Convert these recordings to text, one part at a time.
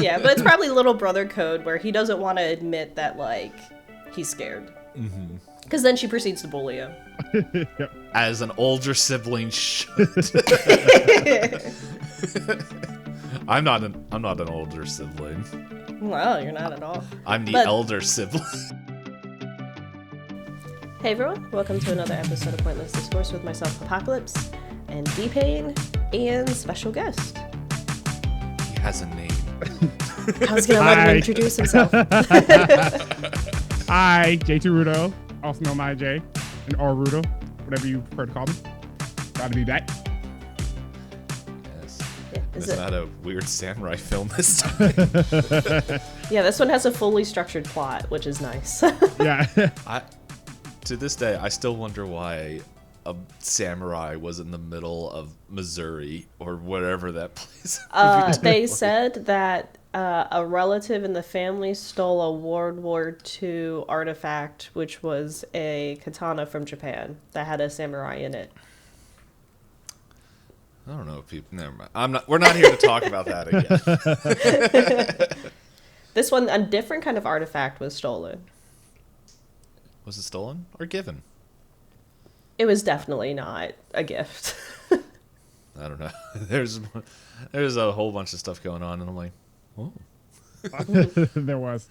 Yeah, but it's probably little brother code where he doesn't want to admit that, like, he's scared. Because then she proceeds to bully him. As an older sibling should. I'm not an older sibling. Well, you're not at all. I'm the elder sibling. Hey everyone, welcome to another episode of Pointless Discourse with myself, Hoppocalypse, and Itisdpayne, and special guest. He has a name. I was gonna let him introduce himself. Hi, J2Ruto, also known as J, and or Ruto, whatever you prefer to call me. Glad to be back. Yes. Yeah, It's not a weird samurai film this time. Yeah, this one has a fully structured plot, which is nice. Yeah. To this day, I still wonder why a samurai was in the middle of Missouri or whatever that place. They said that a relative in the family stole a World War II artifact, which was a katana from Japan that had a samurai in it. I don't know if people. Never mind. We're not here to talk about that again. This one, a different kind of artifact was stolen. Was it stolen or given? It was definitely not a gift. I don't know. There's a whole bunch of stuff going on, and I'm like, whoa. There was.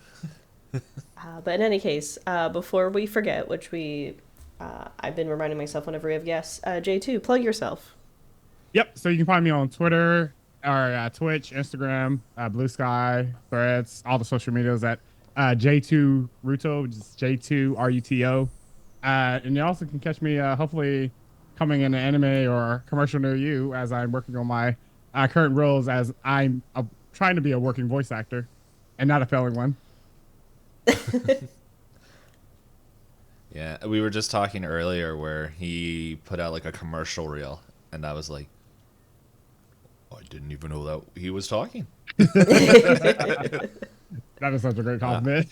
But in any case, before we forget, which I've been reminding myself whenever we have guests, J2, plug yourself. Yep. So you can find me on Twitter or Twitch, Instagram, Blue Sky, Threads, all the social medias at J2Ruto, which is J2Ruto. And you also can catch me hopefully coming in an anime or commercial near you as I'm working on my current roles as I'm trying to be a working voice actor and not a failing one. Yeah, we were just talking earlier where he put out like a commercial reel, and I was like, I didn't even know that he was talking. That is such a great compliment.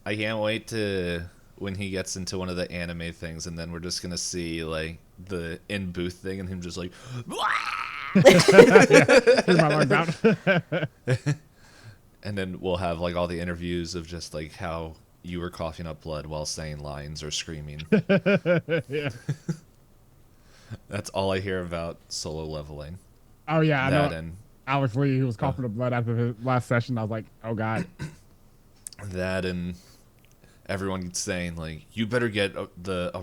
I can't wait to when he gets into one of the anime things, and then we're just gonna see like the in booth thing, and him just like, and then we'll have like all the interviews of just like how you were coughing up blood while saying lines or screaming. Yeah. That's all I hear about Solo Leveling. Oh yeah, I know. And Alex Lee, who was coughing up blood after his last session, I was like, oh god. That and everyone saying like, you better get a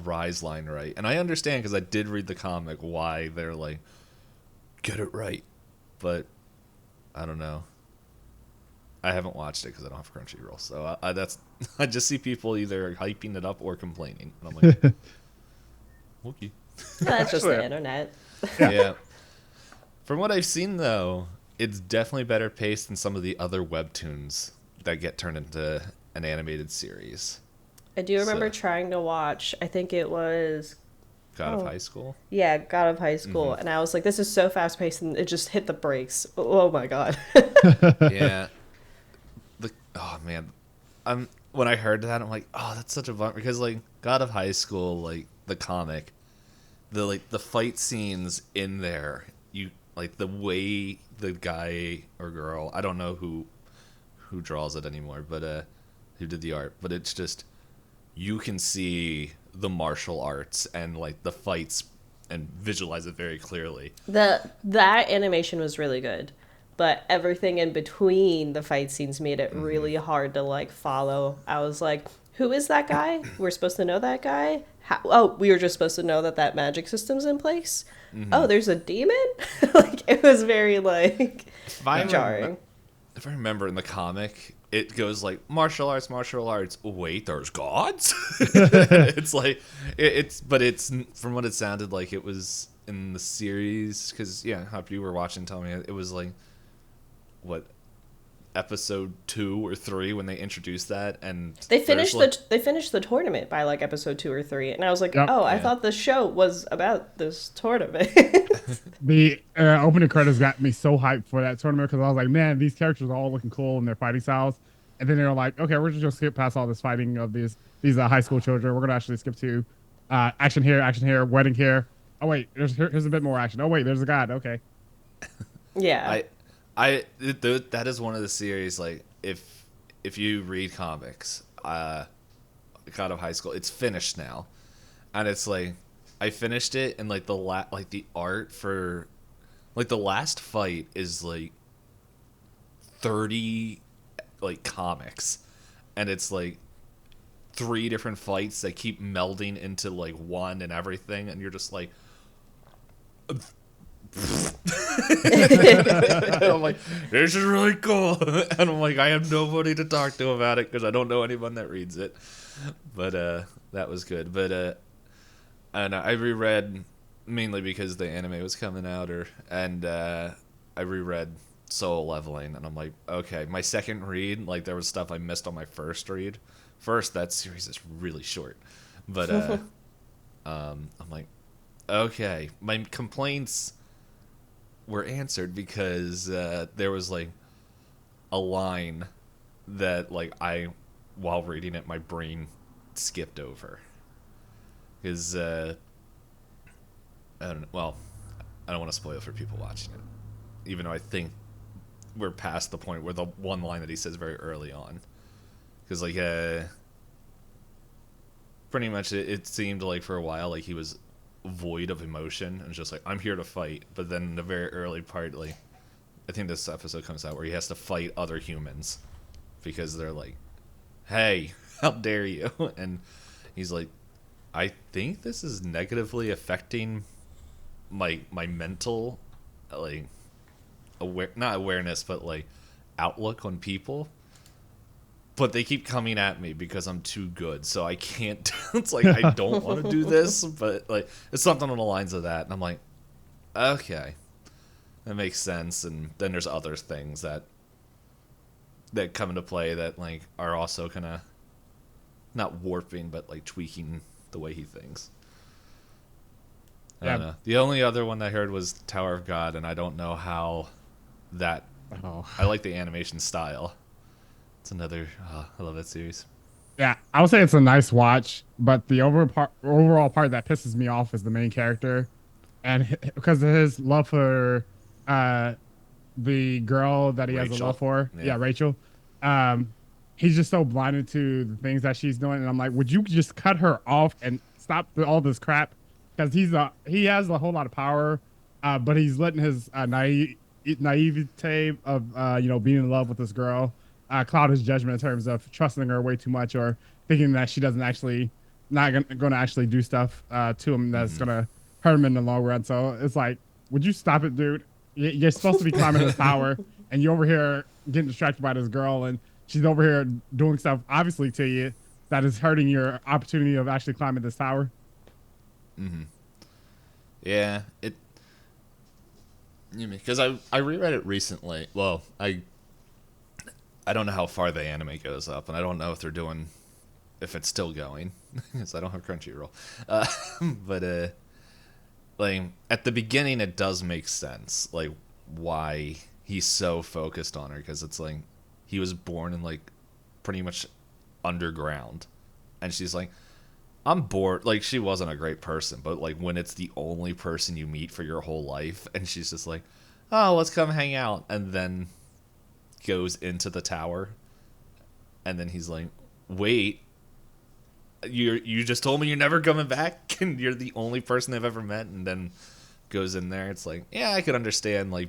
Rise line right, and I understand because I did read the comic why they're like, get it right, but I don't know. I haven't watched it because I don't have Crunchyroll, so I just see people either hyping it up or complaining, and I'm like, okay. That's just the internet. Yeah. From what I've seen, though, it's definitely better paced than some of the other webtoons that get turned into an animated series. I do remember trying to watch, I think it was God of High School? Yeah, God of High School. And I was like, this is so fast paced, and it just hit the brakes. Oh my god. Yeah. Oh man. When I heard that, I'm like, oh, that's such a bummer, because like God of High School, like the comic, the fight scenes in there, you like the way the guy or girl, I don't know who draws it anymore, but who did the art, but it's just, you can see the martial arts and like the fights and visualize it very clearly. That animation was really good, but everything in between the fight scenes made it really hard to like follow. I was like, who is that guy? We're supposed to know that guy? We were just supposed to know that magic system's in place? Oh, there's a demon? Like, it was very, like, jarring. If I remember in the comic, it goes like, martial arts. Wait, there's gods? It's like, but it's, from what it sounded like, it was in the series, because, yeah, after you were watching, telling me, it was like, what, episode 2 or 3 when they introduced that, and they finished the tournament by like episode 2 or 3, and I was like, yep. I thought the show was about this tournament. The opening credits got me so hyped for that tournament because I was like, man, these characters are all looking cool in their fighting styles, and then they were like, okay, we're just gonna skip past all this fighting of these high school children. We're gonna actually skip to action here, wedding here. Oh wait, here's a bit more action. Oh wait, there's a god. Okay. Yeah. That is one of the series, like, if you read comics, out of high school, it's finished now, and it's like I finished it, and like like the art for like the last fight is like 30 like comics, and it's like three different fights that keep melding into like one and everything, and you're just like and I'm like, this is really cool. And I'm like, I have nobody to talk to about it because I don't know anyone that reads it. But that was good. But I don't know. I reread mainly because the anime was coming out, and I reread Soul Leveling, and I'm like, okay, my second read, like there was stuff I missed on my first read. First, that series is really short, but I'm like, okay, my complaints were answered because there was like a line that like while reading it, my brain skipped over because I don't know. Well, I don't want to spoil it for people watching it, even though I think we're past the point where the one line that he says very early on, because like pretty much it seemed like for a while like he was void of emotion and just like, I'm here to fight. But then in the very early part, like I think this episode comes out where he has to fight other humans because they're like, hey, how dare you? And he's like, I think this is negatively affecting my mental like not awareness, but like outlook on people. But they keep coming at me because I'm too good, so I can't. It's like I don't want to do this, but like it's something on the lines of that, and I'm like, okay, that makes sense. And then there's other things that come into play that like are also kind of not warping, but like tweaking the way he thinks. I don't know. The only other one I heard was Tower of God, and I don't know how that. Oh. I like the animation style. It's another. I love that series. Yeah, I would say it's a nice watch, but the overall part that pisses me off is the main character, and because of his love for the girl that he has a love for. Yeah, Rachel. He's just so blinded to the things that she's doing, and I'm like, would you just cut her off and stop all this crap? Because he has a whole lot of power, but he's letting his naivete of being in love with this girl cloud his judgment in terms of trusting her way too much or thinking that she doesn't actually not going to actually do stuff to him that's going to hurt him in the long run. So it's like, would you stop it, dude? You're supposed to be climbing his tower, and you're over here getting distracted by this girl, and she's over here doing stuff obviously to you that is hurting your opportunity of actually climbing this tower. Mm-hmm. Yeah, because I reread it recently. Well, I don't know how far the anime goes up, and I don't know if it's still going, because I don't have Crunchyroll. But like at the beginning, it does make sense, like why he's so focused on her, because it's like he was born in like pretty much underground, and she's like, I'm bored. Like she wasn't a great person, but like when it's the only person you meet for your whole life, and she's just like, oh, let's come hang out, and then goes into the tower, and then he's like, wait, you just told me you're never coming back, and you're the only person I've ever met, and then goes in there. It's like, yeah, I could understand like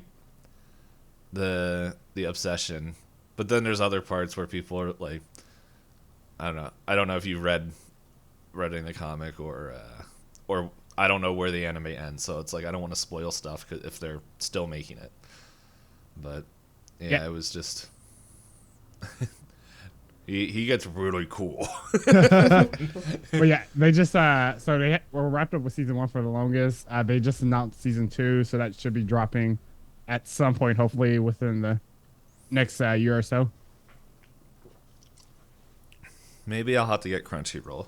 the obsession, but then there's other parts where people are like, I don't know if you read in the comic or I don't know where the anime ends, so it's like I don't want to spoil stuff if they're still making it, but yeah. It was just he gets really cool. But yeah, they just so they were wrapped up with season 1 for the longest. They just announced season 2, so that should be dropping at some point, hopefully within the next year or so. Maybe I'll have to get Crunchyroll.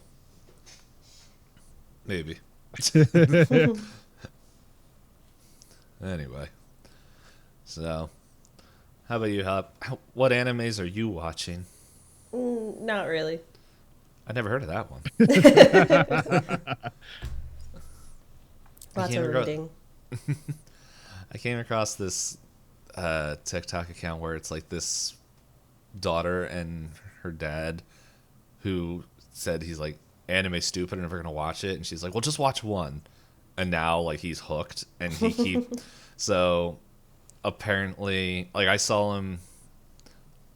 Maybe. Anyway, so how about you, Hop? What animes are you watching? Not really. I never heard of that one. Lots of reading. I came across this TikTok account where it's like this daughter and her dad who said he's like anime stupid and never gonna watch it, and she's like, well, just watch one, and now like he's hooked and he keep so apparently like I saw him,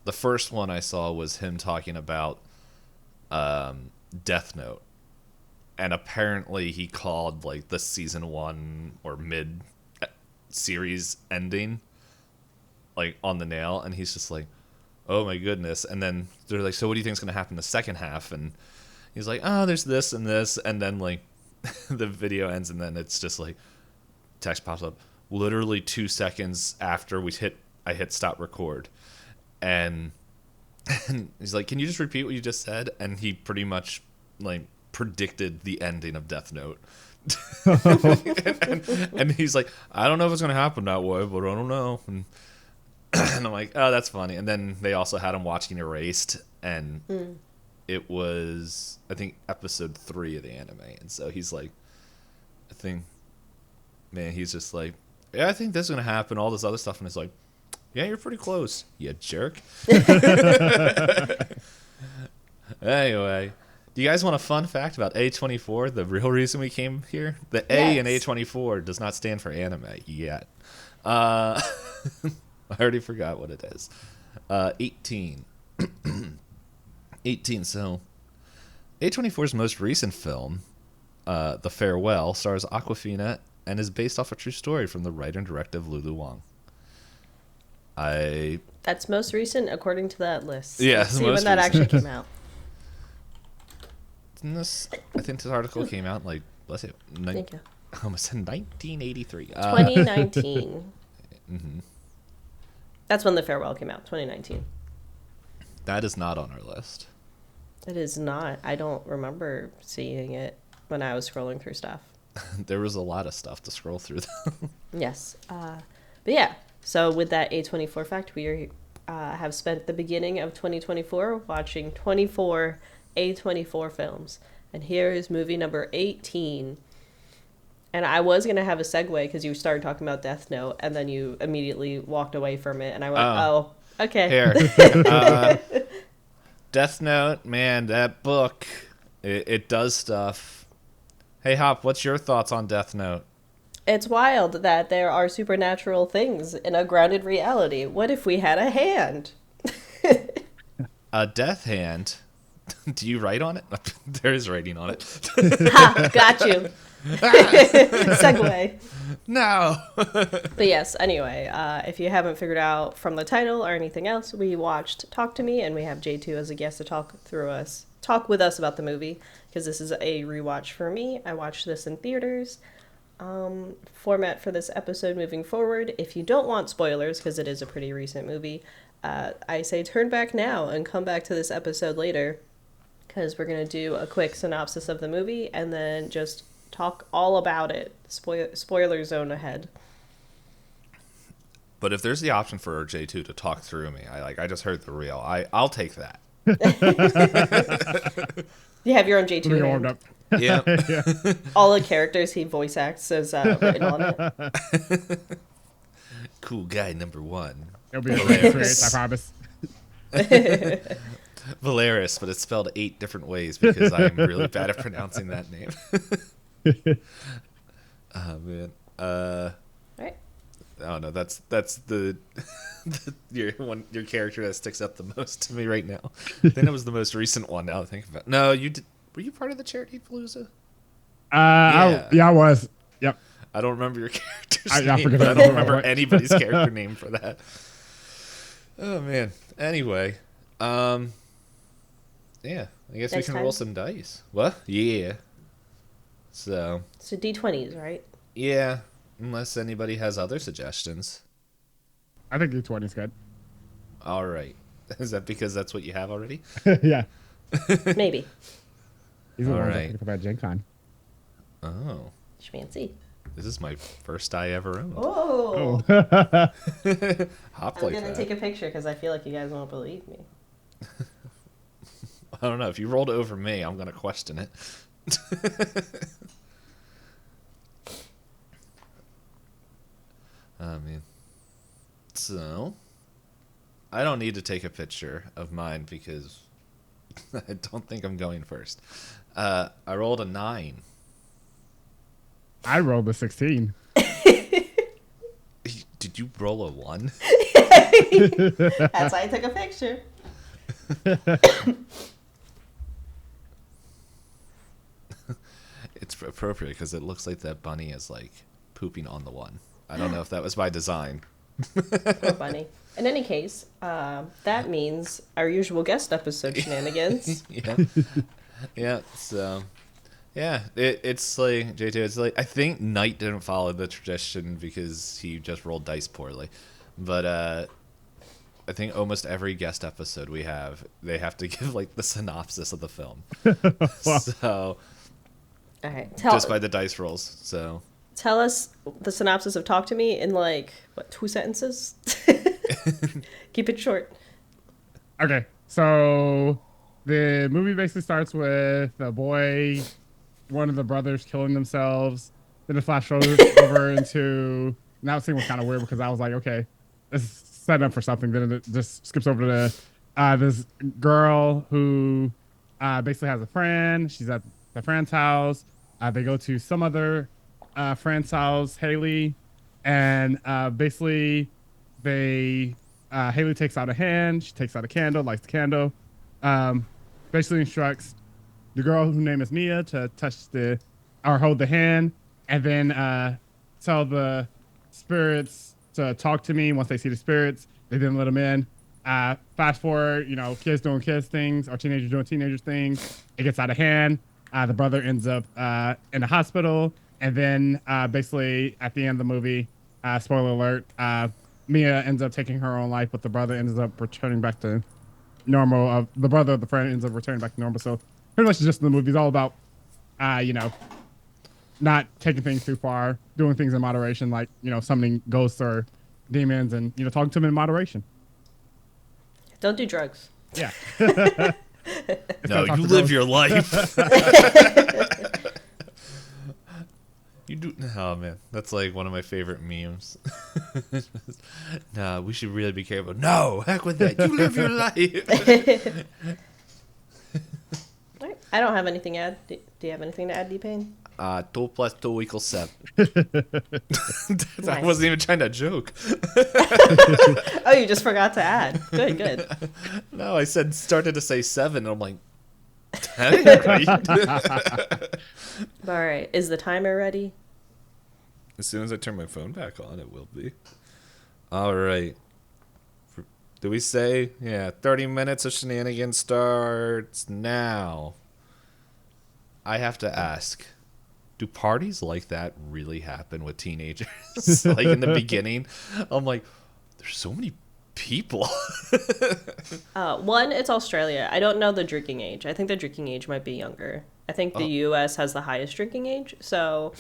the first one I saw was him talking about Death Note, and apparently he called like the season 1 or mid series ending like on the nail, and he's just like, oh my goodness. And then they're like, so what do you think is going to happen in the second half? And he's like, oh, there's this and this. And then like the video ends, and then it's just like text pops up literally 2 seconds after I hit stop record. And he's like, can you just repeat what you just said? And he pretty much like predicted the ending of Death Note. and he's like, I don't know if it's going to happen that way, but I don't know. And I'm like, oh, that's funny. And then they also had him watching Erased, and it was, I think, episode 3 of the anime. And so he's like, he's just like, yeah, I think this is going to happen, all this other stuff. And it's like, yeah, you're pretty close, you jerk. Anyway, do you guys want a fun fact about A24, the real reason we came here? The A in A24 does not stand for anime yet. I already forgot what it is. 18. 18, so A24's most recent film, The Farewell, stars Aquafina and is based off a true story from the writer and director of Lulu Wang. That's most recent according to that list. Yeah, Let's see when that actually came out. I think this article came out like, let's see, Thank you. I almost said 1983. 2019. Mm-hmm. That's when The Farewell came out, 2019. That is not on our list. It is not. I don't remember seeing it when I was scrolling through stuff. There was a lot of stuff to scroll through. Yes. But yeah, so with that A24 fact, we have spent the beginning of 2024 watching 24 A24 films. And here is movie number 18. And I was going to have a segue because you started talking about Death Note, and then you immediately walked away from it. And I went, oh okay. Here. Death Note, man, that book, it does stuff. Hey, Hop, what's your thoughts on Death Note? It's wild that there are supernatural things in a grounded reality. What if we had a hand? A death hand? Do you write on it? There is writing on it. Ha! Got you. Segue. No. But yes, anyway, if you haven't figured out from the title or anything else, we watched Talk to Me, and we have J2 as a guest to talk with us about the movie, because this is a rewatch for me. I watched this in theaters. Format for this episode moving forward, if you don't want spoilers, because it is a pretty recent movie, I say turn back now and come back to this episode later, because we're going to do a quick synopsis of the movie and then just talk all about it. Spoiler zone ahead. But if there's the option for J2 to talk through me, I just heard the reel. I'll take that. You have your own J2 warmed up. Yeah. Yeah. All the characters he voice acts is written on it. Cool guy number 1. It'll be a great experience, I promise. Valeris, but it's spelled 8 different ways because I'm really bad at pronouncing that name. Oh man. Right. Oh no, that's the your character that sticks up the most to me right now. I think it was the most recent one. Now I think about. No, you did. Were you part of the Charity Palooza? Yeah, I was. Yep. I don't remember your character's I name. forget But I that. don't remember anybody's character name for that. Oh man. Anyway, yeah. I guess we Next can time. roll some dice. What? Yeah. So D20s, right? yeah. Unless anybody has other suggestions. I think E20 is good. All right. Is that because that's what you have already? Yeah. Maybe. These are the All ones I right. picked up at Gen Con. Oh. Schmancy. This is my first die ever owned. Oh. Hop I'm like going to that. take a picture because I feel like you guys won't believe me. I don't know. If you rolled over me, I'm going to question it. Oh, man. So, I don't need to take a picture of mine because I don't think I'm going first. I rolled a 9. I rolled a 16. Did you roll a 1? That's why I took a picture. It's appropriate because it looks like that bunny is like pooping on the 1. I don't know if that was by design. Poor bunny. In any case, that means our usual guest episode shenanigans. Yeah. Yeah, so yeah, it's like J2, it's like I think Knight didn't follow the tradition because he just rolled dice poorly. But I think almost every guest episode we have, they have to give like the synopsis of the film. So All right, just by the dice rolls. So tell us the synopsis of Talk to Me in like, what, 2 sentences? Keep it short. Okay, so the movie basically starts with a boy, one of the brothers killing themselves. Then it flashes over into, now the scene was kind of weird because I was like, okay, this is setting up for something. Then it just skips over to this girl who basically has a friend. She's at the friend's house. They go to some other friend's house, Haley, and basically Haley takes out a hand. She takes out a candle, lights the candle. Basically instructs the girl whose name is Mia to hold the hand, and then tell the spirits to talk to me. Once they see the spirits, they then let them in. Fast forward, kids doing kids things or teenagers doing teenagers things. It gets out of hand. The brother ends up in the hospital, and then basically at the end of the movie, spoiler alert, Mia ends up taking her own life, but the brother ends up returning back to normal. The brother of the friend ends up returning back to normal. So pretty much just the movie's all about, not taking things too far, doing things in moderation, like, summoning ghosts or demons and, talking to them in moderation. Don't do drugs. Yeah. No, you live your life. You do. Oh man, that's like one of my favorite memes. Nah, we should really be careful. No, heck with that. You live your life. I don't have anything to add. Do you have anything to add, D-Payne? 2 plus 2 equals 7. Nice. I wasn't even trying to joke. Oh, you just forgot to add. Good. No, I started to say 7, and I'm like, technically. All right. Is the timer ready? As soon as I turn my phone back on, it will be. All right. Do we say? Yeah, 30 minutes of shenanigans starts now. I have to ask, do parties like that really happen with teenagers? Like in the beginning, I'm like, there's so many people. One, it's Australia. I don't know the drinking age. I think the drinking age might be younger. I think the U.S. has the highest drinking age, so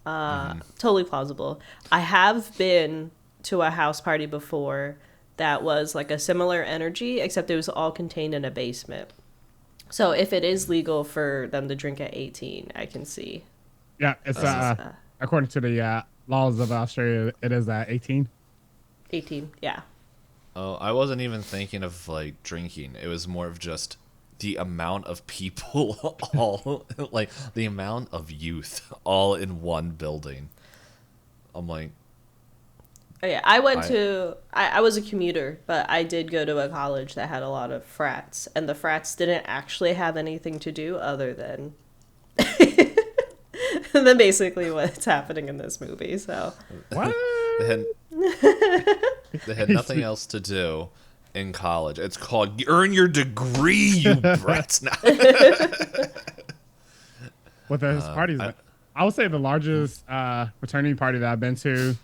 totally plausible. I have been to a house party before that was like a similar energy, except it was all contained in a basement. So if it is legal for them to drink at 18, I can see. Yeah, it's according to the laws of Australia, it is 18. 18, yeah. Oh, I wasn't even thinking of like drinking. It was more of just the amount of people, all like the amount of youth all in one building. I'm like, Oh yeah, I was a commuter, but I did go to a college that had a lot of frats, and the frats didn't actually have anything to do other than than basically what's happening in this movie. So What? they had nothing else to do in college. It's called earn your degree, you brats. Now. With those parties, I would say the largest fraternity party that I've been to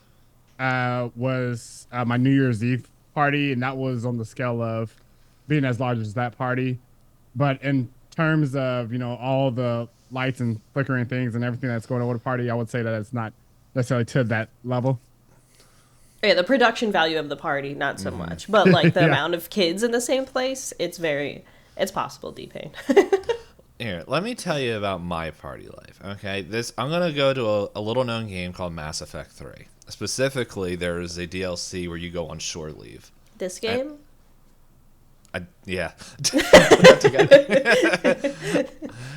was my New Year's Eve party, and that was on the scale of being as large as that party. But in terms of, all the lights and flickering things and everything that's going on with the party, I would say that it's not necessarily to that level. yeah, the production value of the party, not so much, but like the Yeah. amount of kids in the same place, it's possible, D-Payne. Here, let me tell you about my party life. Okay, I'm gonna go to a little known game called Mass Effect 3. Specifically, there is a DLC where you go on shore leave. This game? Yeah.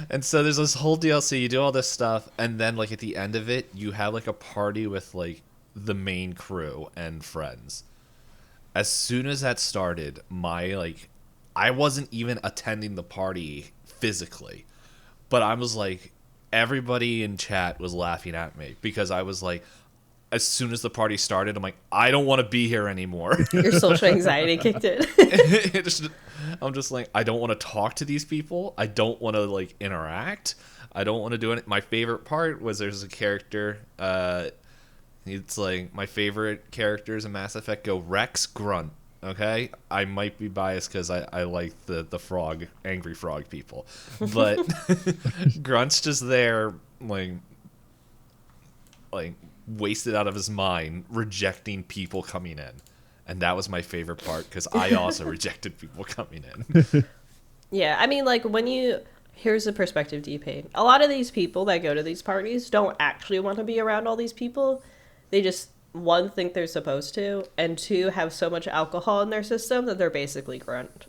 And so there's this whole DLC. You do all this stuff, and then like at the end of it, you have like a party with like the main crew and friends. As soon as that started, I wasn't even attending the party physically, but I was like, everybody in chat was laughing at me because I was like, as soon as the party started, I'm like, I don't want to be here anymore. Your social anxiety kicked in. I'm just like, I don't want to talk to these people. I don't want to like interact. I don't want to do it. My favorite part was there's a character. It's like my favorite characters in Mass Effect go Rex Grunt. Okay, I might be biased because I like the frog, angry frog people, but Grunt's just there like wasted out of his mind, rejecting people coming in, and that was my favorite part because I also rejected people coming in. Yeah, I mean, like here's the perspective, Dpayne. A lot of these people that go to these parties don't actually want to be around all these people. They just, one, think they're supposed to, and two, have so much alcohol in their system that they're basically grunt.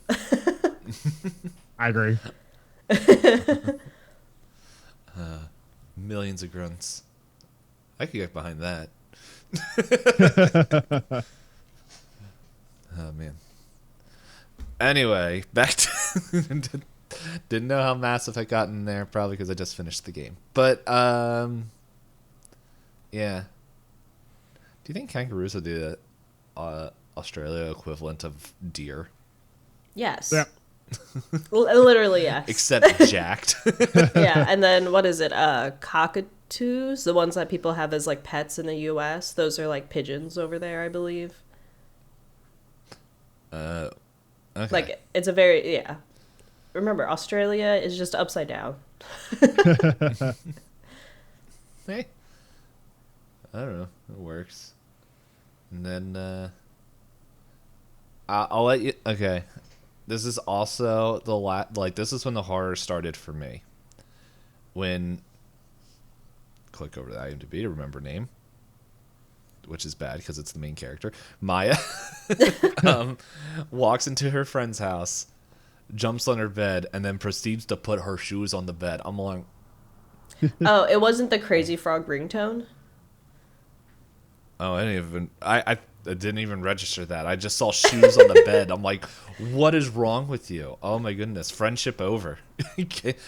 I agree. Millions of grunts. I could get behind that. Oh man. Anyway, back to didn't know how Mass Effect got in there, probably because I just finished the game. But yeah. Do you think kangaroos would do the Australia equivalent of deer? Yes. Yeah. Literally, yes. Except jacked. Yeah, and then what is it? Cockatoos, the ones that people have as like pets in the U.S. Those are like pigeons over there, I believe. Okay. Like it's a very Remember, Australia is just upside down. Hey, I don't know. It works. And then I'll let you. Okay, this is also this is when the horror started for me. When click over to IMDb to remember name, which is bad because it's the main character. Maya walks into her friend's house, jumps on her bed, and then proceeds to put her shoes on the bed. I'm like, Oh, it wasn't the Crazy Frog ringtone? oh, I didn't even register that. I just saw shoes on the bed. I'm like, what is wrong with you? Oh my goodness, friendship over. Like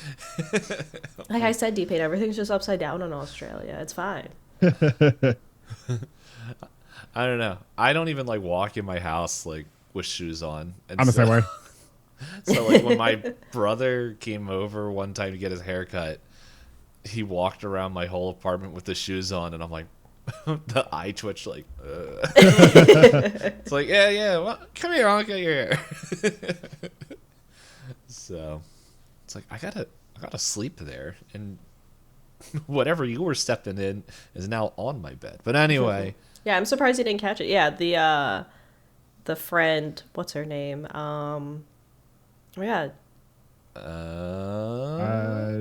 I said, Dpayne, everything's just upside down in Australia. It's fine. I don't know. I don't even like walk in my house like with shoes on. And I'm the same way. So like when my brother came over one time to get his hair cut, he walked around my whole apartment with the shoes on, and I'm like, the eye twitch, like, It's like, yeah, well, come here, I'll get your hair. So it's like, I gotta sleep there, and whatever you were stepping in is now on my bed. But anyway. Yeah, I'm surprised you didn't catch it. Yeah, the friend, what's her name? Yeah.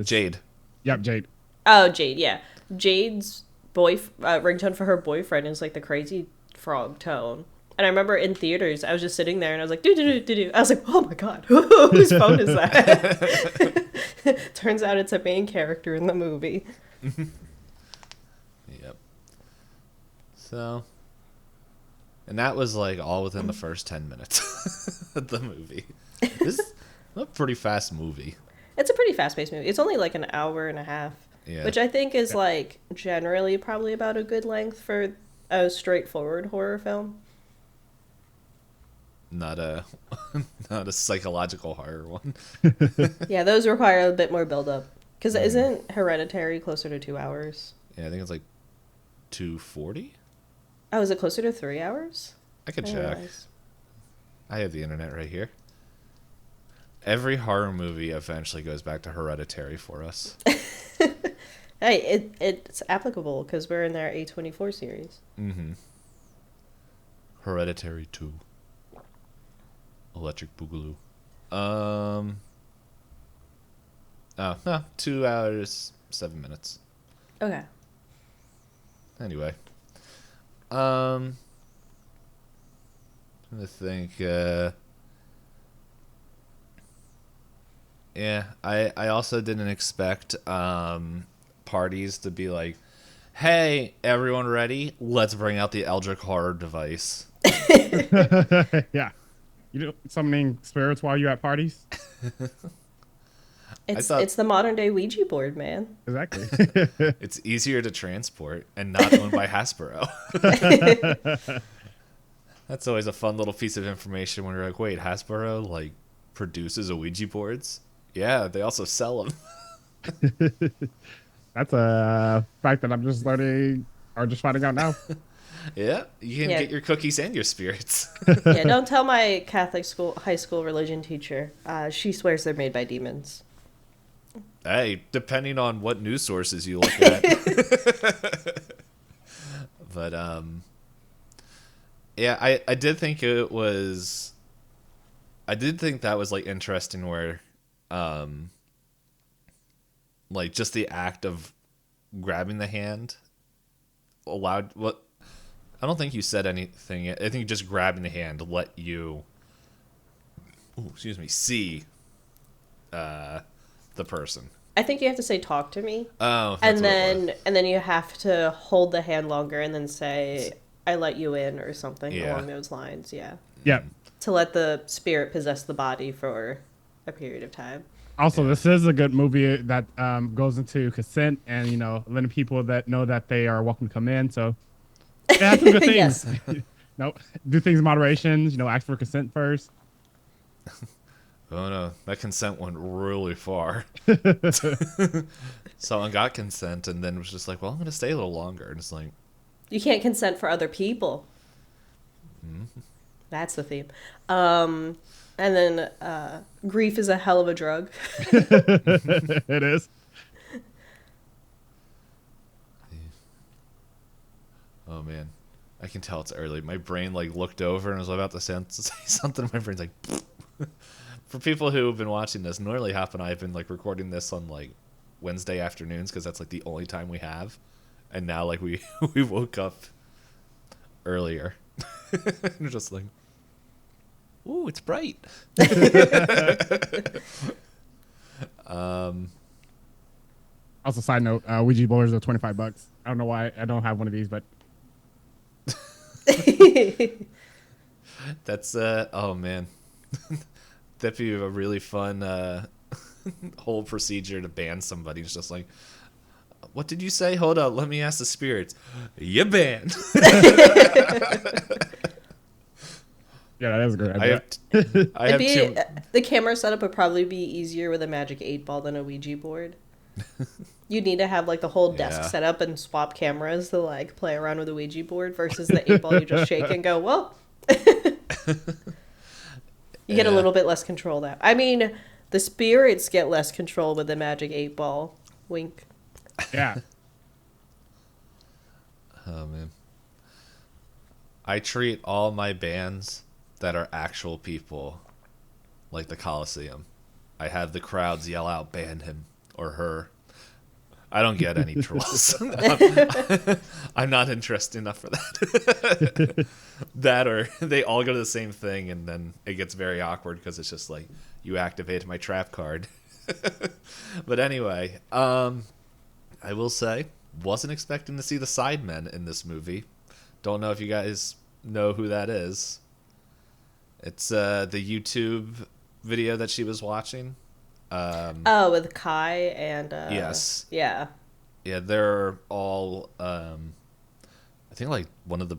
Jade. Yep, Jade. Oh, Jade, yeah. Jade's ringtone for her boyfriend is like the Crazy Frog tone. And I remember in theaters, I was just sitting there and I was like, do. I was like, oh my God, whose phone is that? Turns out it's a main character in the movie. Yep. So, and that was like all within the first 10 minutes of the movie. This is a pretty fast movie. It's a pretty fast-paced movie. It's only like an hour and a half. Yeah. Which I think is like generally probably about a good length for a straightforward horror film. Not a psychological horror one. Yeah, those require a bit more build-up. Because isn't Hereditary closer to 2 hours? Yeah, I think it's like 240. Oh, is it closer to 3 hours? I could I check. realize. I have the internet right here. Every horror movie eventually goes back to Hereditary for us. Hey, it's applicable because we're in their A24 series. Mm-hmm. Hereditary 2. Electric Boogaloo. Oh, no, 2 hours, 7 minutes. Okay. Anyway. I think, yeah, I also didn't expect, parties to be like, hey, everyone ready? Let's bring out the Eldritch Horror device. Yeah. You know, summoning spirits while you're at parties? It's the modern day Ouija board, man. Exactly. It's easier to transport and not owned by Hasbro. That's always a fun little piece of information when you're like, wait, Hasbro like produces Ouija boards? Yeah, they also sell them. That's a fact that I'm just learning or just finding out now. Yeah, you can Yeah. get your cookies and your spirits. Yeah, don't tell my Catholic school, high school religion teacher. She swears they're made by demons. Hey, depending on what news sources you look at. But yeah, I did think it was, I did think that was like interesting where like just the act of grabbing the hand allowed what, I don't think you said anything. I think just grabbing the hand let you, see the person. I think you have to say "talk to me," Oh, that's and what it was. then you have to hold the hand longer, and then say "I let you in" or something Yeah. along those lines. Yeah, Yeah. to let the spirit possess the body for a period of time. Also, this is a good movie that goes into consent and, you know, letting people that know that they are welcome to come in. So it has some good things. Yes. No, do things in moderation. You know, ask for consent first. Oh no, that consent went really far. Someone got consent and then was just like, well, I'm going to stay a little longer. And it's like, You can't consent for other people. That's the theme. And then grief is a hell of a drug. It is. oh man, I can tell it's early. My brain like looked over and was about to say something. My brain's like, for people who have been watching this, normally Hop and I have been like recording this on like Wednesday afternoons because that's like the only time we have. And now like we woke up earlier. And just like, ooh, it's bright. Also, side note, Ouija boards are $25. I don't know why I don't have one of these, but That's oh man. That'd be a really fun whole procedure to ban somebody. It's just like, what did you say? Hold up, let me ask the spirits. You banned. yeah, that is a great I idea. have I have two. The camera setup would probably be easier with a magic 8-ball than a Ouija board. You'd need to have like the whole desk Yeah. set up and swap cameras to like play around with a Ouija board versus the 8-ball you just shake and go, well. You get a Yeah. little bit less control that. I mean, the spirits get less control with the magic 8-ball. Wink. Yeah. Oh man. I treat all my bands that are actual people like the Coliseum. I have the crowds yell out, ban him or her. I don't get any trolls. I'm not interested enough for that. That or they all go to the same thing and then it gets very awkward because it's just like, you activated my trap card. But anyway, I will say, wasn't expecting to see the Sidemen in this movie. Don't know if you guys know who that is. It's the YouTube video that she was watching. Oh, with Kai and Yes. Yeah. Yeah, they're all I think like one of the,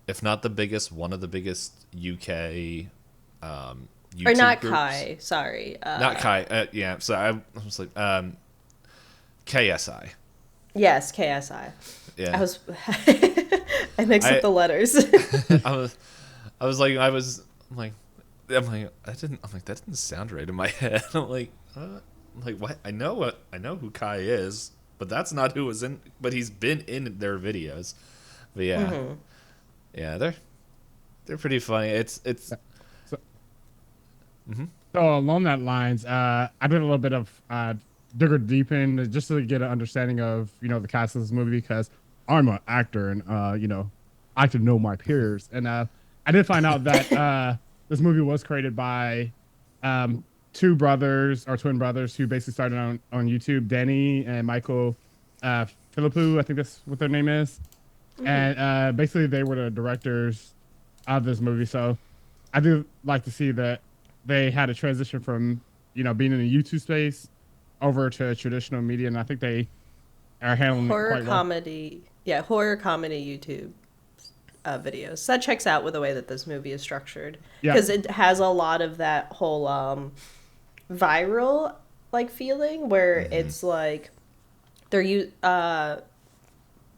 if not the biggest, one of the biggest UK YouTube Or not groups. Kai, sorry. Not Kai. Yeah, so I was like KSI. Yes, KSI. Yeah. I was I mixed up the letters. I'm like, that didn't sound right in my head. I'm like what? I know who Kai is, but that's not who was in. But he's been in their videos. But yeah, yeah, they're pretty funny. It's So along that lines, I did a little bit of digger deep in just to get an understanding of the cast of this movie because I'm an actor and I like to know my peers. And I did find out that this movie was created by two brothers or twin brothers who basically started on YouTube, Danny and Michael Philippou, I think that's what their name is. And basically they were the directors of this movie. So I do like to see that they had a transition from being in the YouTube space over to traditional media, and I think they are handling it Horror quite well. comedy, yeah, horror comedy YouTube videos. That checks out with the way that this movie is structured Yeah. because it has a lot of that whole viral like feeling where it's like the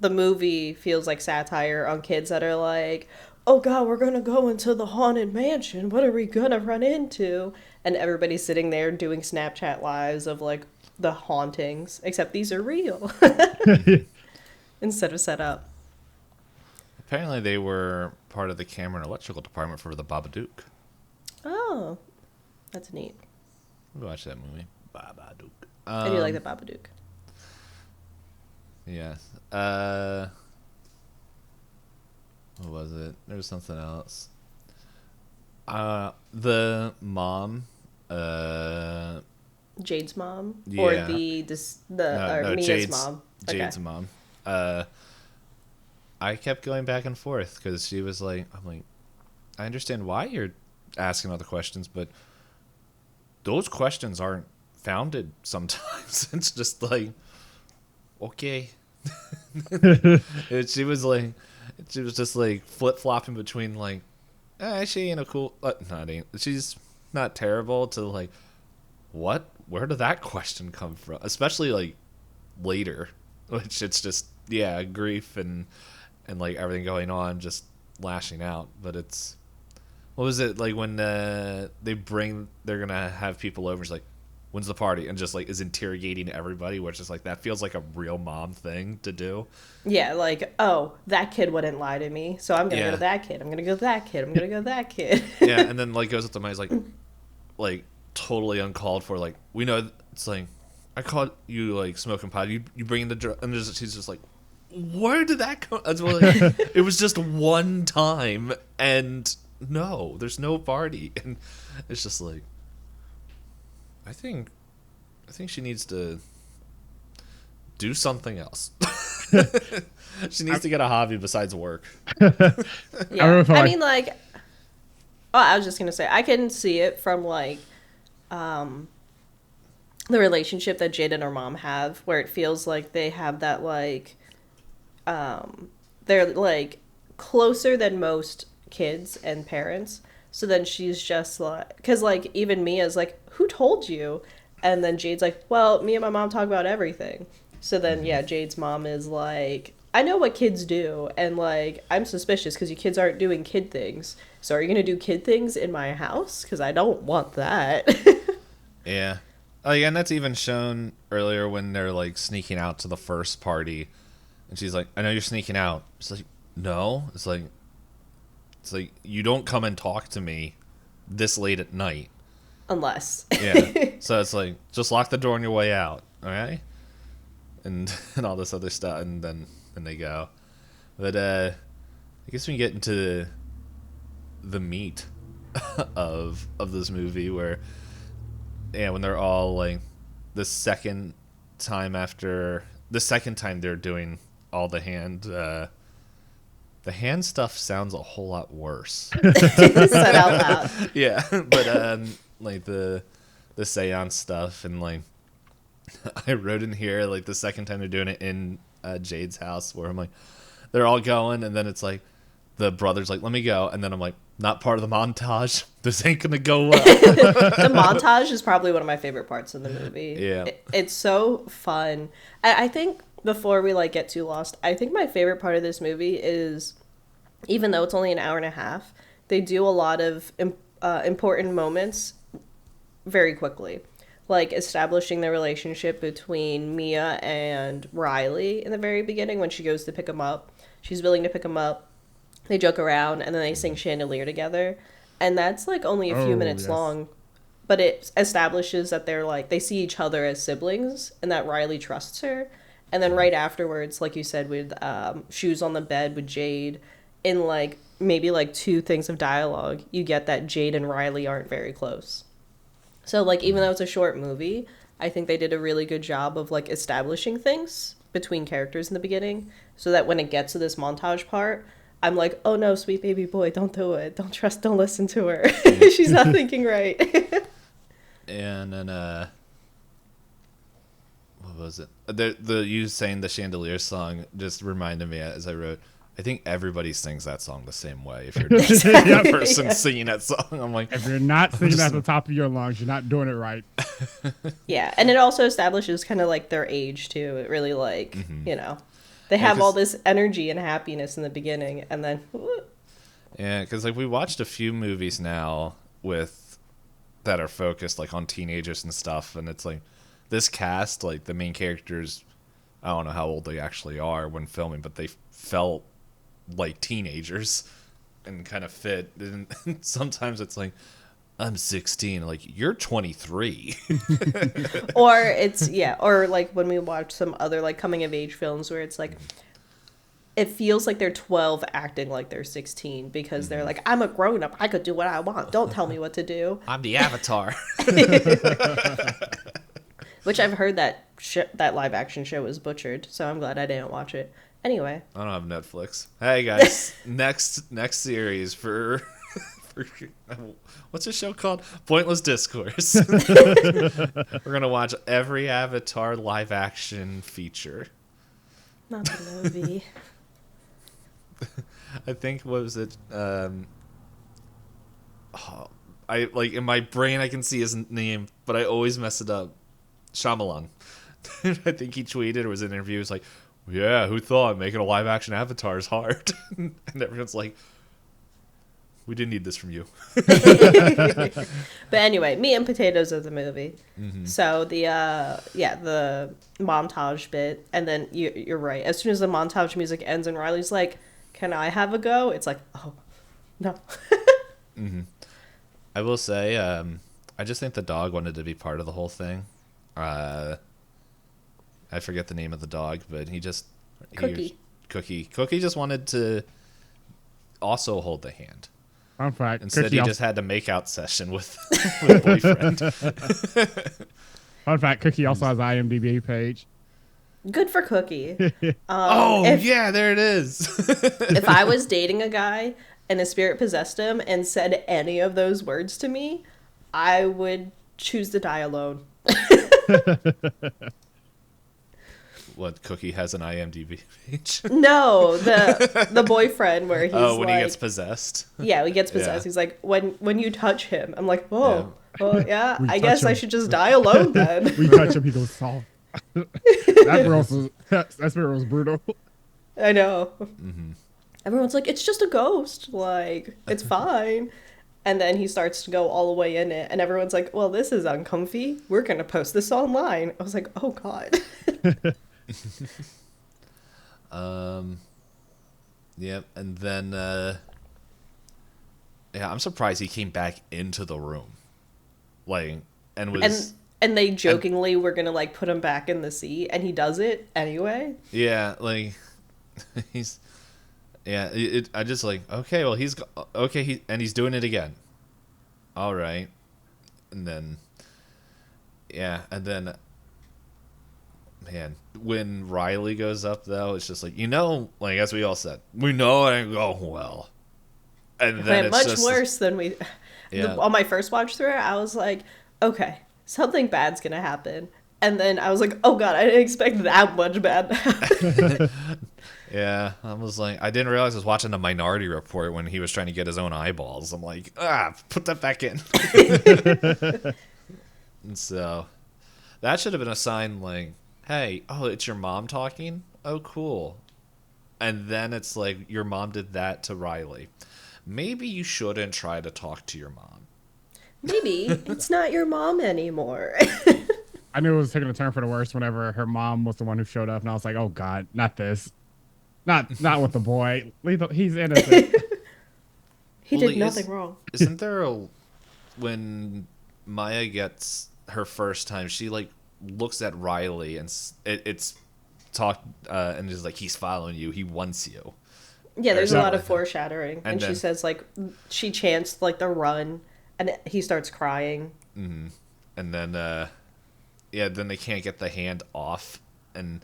movie feels like satire on kids that are like, oh god, we're gonna go into the haunted mansion, what are we gonna run into? And everybody's sitting there doing Snapchat lives of like the hauntings, except these are real instead of set up. Apparently, they were part of the camera and electrical department for the Babadook. Oh, that's neat. We watched that movie, Babadook. I do like the Babadook. Yeah. What was it? There was something else. The mom. Jade's mom, Yeah. or Mia's Jade's mom. Jade's mom. I kept going back and forth because she was like, I'm like, I understand why you're asking all the questions, but those questions aren't founded sometimes. It's just like, okay. She was just like flip flopping between like, she ain't a cool, she's not terrible to like, what? Where did that question come from? Especially like later, which it's just grief and like everything going on, just lashing out. But it's, what was it like when they're gonna have people over? It's like, when's the party? And just like is interrogating everybody, which is like that feels like a real mom thing to do. Yeah, like, oh, that kid wouldn't lie to me, so I'm gonna go to that kid. I'm gonna go to that kid. I'm gonna go to that kid. Yeah, and then like goes up to Mike's like totally uncalled for. Like, we know it's like, I caught you like smoking pot. You bring in the drug, and she's just like, where did that come? That's what, like, it was just one time, and no, there's no party, and it's just like, I think she needs to do something else. She needs to get a hobby besides work. Yeah, I mean, like, oh, I was just gonna say, I can see it from like, the relationship that Jade and her mom have, where it feels like they have that like, they're like closer than most kids and parents. So then she's just like, because like even Mia's like, who told you? And then Jade's like, well, me and my mom talk about everything. So then Jade's mom is like, I know what kids do, and like I'm suspicious because you kids aren't doing kid things. So are you gonna do kid things in my house? Because I don't want that. Yeah. Oh yeah, and that's even shown earlier when they're like sneaking out to the first party, and she's like, "I know you're sneaking out." It's like, no. It's like you don't come and talk to me this late at night. Unless. Yeah. So it's like, just lock the door on your way out, all right? And all this other stuff, and then they go. But I guess we get into the meat of this movie where, when they're all like the second time they're doing all the hand stuff sounds a whole lot worse. Said out loud. Yeah, but like the seance stuff, and like I wrote in here like the second time they're doing it in Jade's house, where I'm like, they're all going, and then it's like the brother's like, let me go, and then I'm like, not part of the montage. This ain't gonna go well. The montage is probably one of my favorite parts of the movie. Yeah, it's so fun. I think before we like get too lost, I think my favorite part of this movie is, even though it's only an hour and a half, they do a lot of important moments very quickly, like establishing the relationship between Mia and Riley in the very beginning when she goes to pick him up. She's willing to pick him up. They joke around, and then they sing Chandelier together. And that's like only a few minutes long. but it establishes that they're like, they see each other as siblings and that Riley trusts her. And then right afterwards, like you said, with Shoes on the Bed with Jade, in like maybe like 2 things of dialogue, you get that Jade and Riley aren't very close. So like, even though it's a short movie, I think they did a really good job of like establishing things between characters in the beginning, so that when it gets to this montage part, I'm like, oh no, sweet baby boy, don't do it. Don't listen to her. She's not thinking right. And then, what was it? The you saying the Chandelier song just reminded me as I wrote, I think everybody sings that song the same way. If you're just that person singing that song, I'm like, if you're not singing at the top of your lungs, you're not doing it right. Yeah, and it also establishes kind of like their age too. It really like, you know, they have all this energy and happiness in the beginning, and then yeah, because like we watched a few movies now with that are focused like on teenagers and stuff, and it's like this cast, like the main characters, I don't know how old they actually are when filming, but they felt like teenagers and kind of fit. And sometimes it's like, I'm 16, like you're 23. or it's or like when we watch some other like coming of age films where it's like it feels like they're 12 acting like they're 16 because they're like, I'm a grown up, I could do what I want, don't tell me what to do. I'm the Avatar. Which I've heard that that live action show was butchered, so I'm glad I didn't watch it. Anyway, I don't have Netflix. Hey guys, next series for what's the show called? Pointless Discourse. We're gonna watch every Avatar live action feature. not the movie. I think, what was it? I like in my brain I can see his name, but I always mess it up. Shyamalan. I think he tweeted or was in an interview. He was like, "Yeah, who thought making a live action Avatar is hard?" And everyone's like, "We didn't need this from you." But anyway, meat and potatoes of the movie. So the the montage bit, and then you're right. As soon as the montage music ends and Riley's like, "Can I have a go?" It's like, oh no. I will say, I just think the dog wanted to be part of the whole thing. I forget the name of the dog, but Cookie. Cookie just wanted to also hold the hand. Fun fact. Instead, Cookie he just had a make-out session with a boyfriend. Fun fact, Cookie also has an IMDb page. Good for Cookie. Yeah, there it is. If I was dating a guy and a spirit possessed him and said any of those words to me, I would choose to die alone. What, Cookie has an IMDb page? No, the boyfriend where he's when like, he gets possessed. Yeah, he gets possessed. Yeah. He's like, when you touch him, I'm like, whoa, well, yeah, We I touch guess I him. should just die alone then. We touch him, he goes soft. that spirit was brutal. I know. Everyone's like, it's just a ghost. Like, it's fine. And then he starts to go all the way in it. And everyone's like, well, this is uncomfy. We're going to post this online. I was like, oh, God. Yep. And then, I'm surprised he came back into the room. Like, and was... And they jokingly were going to, like, put him back in the seat. And he does it anyway. Yeah, like, he's... Yeah, I just like, okay, well, he's doing it again. All right. And then, man, when Riley goes up, though, it's just like, like, as we all said, we know it ain't going well. And then It went much worse than we... Yeah. On my first watch through, I was like, okay, something bad's going to happen. And then I was like, oh, God, I didn't expect that much bad to happen. Yeah, I was like, I didn't realize I was watching the Minority Report when he was trying to get his own eyeballs. I'm like, put that back in. And so, that should have been a sign like, hey, it's your mom talking? Oh, cool. And then it's like, your mom did that to Riley. Maybe you shouldn't try to talk to your mom. Maybe it's not your mom anymore. I knew it was taking a turn for the worse whenever her mom was the one who showed up, and I was like, oh, God, not this. Not with the boy. He's innocent. He did nothing wrong. Isn't there when Maya gets her first time, she like looks at Riley and it's talked and is like, he's following you, he wants you. Yeah, there's a lot of Like foreshadowing, and she says like she chants like the run, and he starts crying. Mm-hmm. And then then they can't get the hand off, and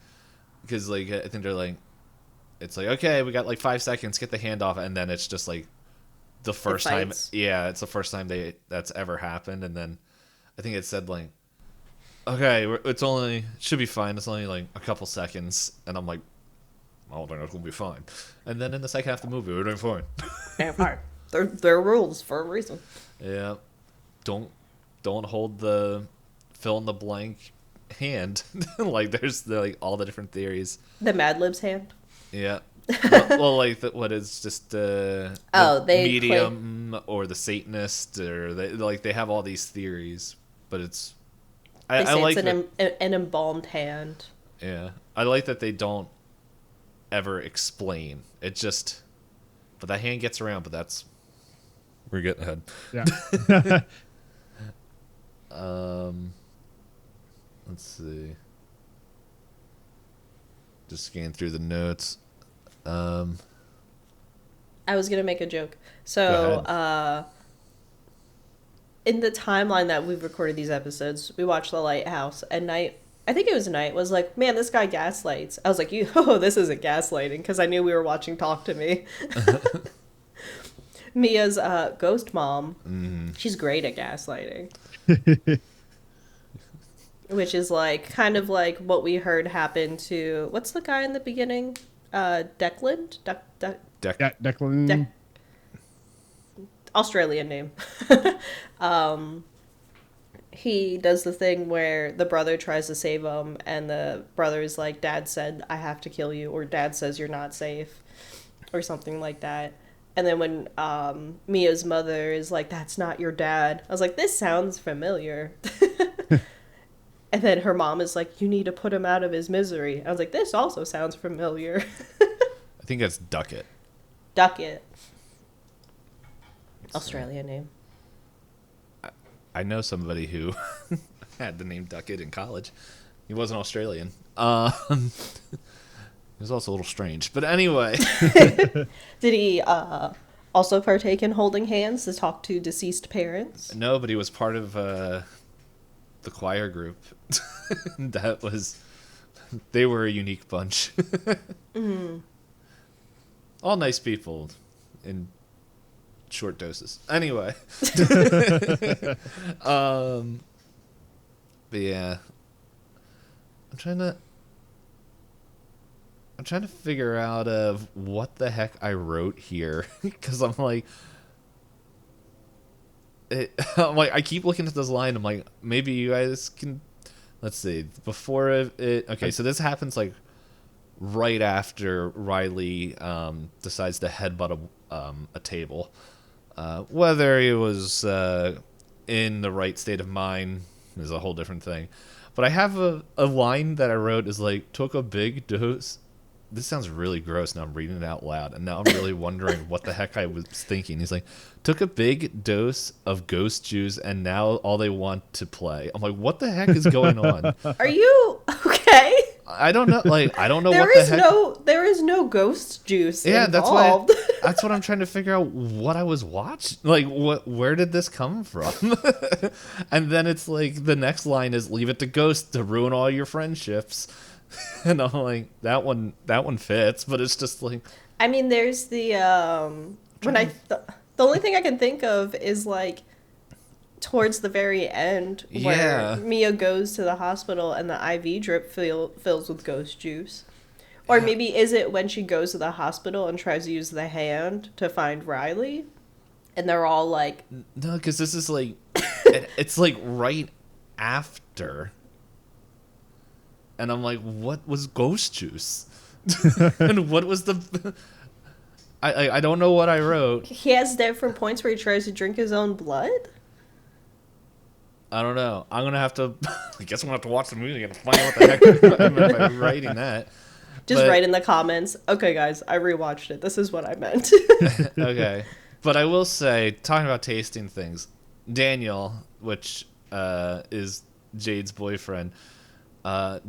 because like I think they're like, it's like, okay, we got like 5 seconds, get the hand off, and then it's just like the first time. Yeah, it's the first time that's ever happened, and then I think it said like, okay, it should be fine. It's only like a couple seconds, and I'm like, I don't think it's gonna be fine. And then in the second half of the movie, we're doing fine. Yeah, fine. They're rules for a reason. Yeah, don't hold the fill in the blank hand. Like there's like all the different theories. The Mad Libs hand. Yeah. Well, like what is just the medium or the Satanist, or they have all these theories, but it's I like an embalmed hand. Yeah, I like that they don't ever explain. It just, but that hand gets around. But we're getting ahead. Yeah. Let's see. Just scan through the notes. I was gonna make a joke. So, in the timeline that we've recorded these episodes, we watched The Lighthouse, and Night, I think it was Night, was like, man, this guy gaslights. I was like, this isn't gaslighting, because I knew we were watching Talk to Me. Mia's ghost mom, she's great at gaslighting. Which is like, kind of like what we heard happen to, what's the guy in the beginning? Declan? Declan. Australian name. He does the thing where the brother tries to save him, and the brother is like, Dad said I have to kill you, or Dad says you're not safe, or something like that. And then when Mia's mother is like, that's not your dad, I was like, this sounds familiar. And then her mom is like, you need to put him out of his misery. I was like, this also sounds familiar. I think that's Duckett. Duckett. Australian name. I know somebody who had the name Duckett in college. He wasn't Australian. It was also a little strange. But anyway. Did he also partake in holding hands to talk to deceased parents? No, but he was part of the choir group. They were a unique bunch. All nice people in short doses. Anyway. But yeah. I'm trying to figure out of what the heck I wrote here, because I'm like, I keep looking at this line. I'm like, maybe you guys can. Let's see. Before it. Okay, so this happens like right after Riley decides to headbutt a table. Whether he was in the right state of mind is a whole different thing. But I have a line that I wrote is like, took a big dose. This sounds really gross now I'm reading it out loud, and now I'm really wondering what the heck I was thinking. He's like, took a big dose of ghost juice, and now all they want to play. I'm like, what the heck is going on? Are you okay? I don't know. Like, I don't know There what is the heck. There is no ghost juice Yeah, involved. that's what I'm trying to figure out. What I was watching, like, where did this come from? And then it's like the next line is, "Leave it to ghosts to ruin all your friendships." And I'm like, that one fits, but it's just like, I mean, there's the the only thing I can think of is like towards the very end where Mia goes to the hospital and the IV drip fills with ghost juice. Or maybe is it when she goes to the hospital and tries to use the hand to find Riley? And they're all like... No, because this is like... it's like right after. And I'm like, what was ghost juice? And what was the... I don't know what I wrote. He has different points where he tries to drink his own blood? I don't know. I'm going to have to... I guess I'm going to have to watch the movie and find out what the heck I meant by writing that. Just write in the comments, okay, guys, I rewatched it. This is what I meant. Okay. But I will say, talking about tasting things, Daniel, which is Jade's boyfriend,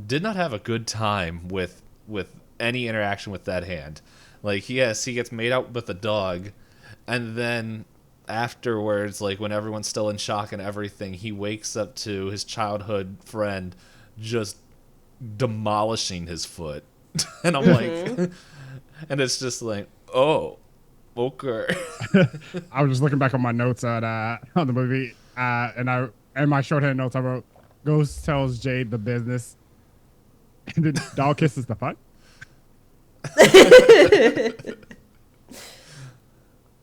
did not have a good time with any interaction with that hand. Like, yes, he gets made out with a dog, and then afterwards, like when everyone's still in shock and everything, he wakes up to his childhood friend just demolishing his foot. And I'm like, and it's just like, oh, okay. I was just looking back on my notes on the movie, and in my shorthand notes I wrote, Ghost tells Jade the business, and the dog kisses the fuck.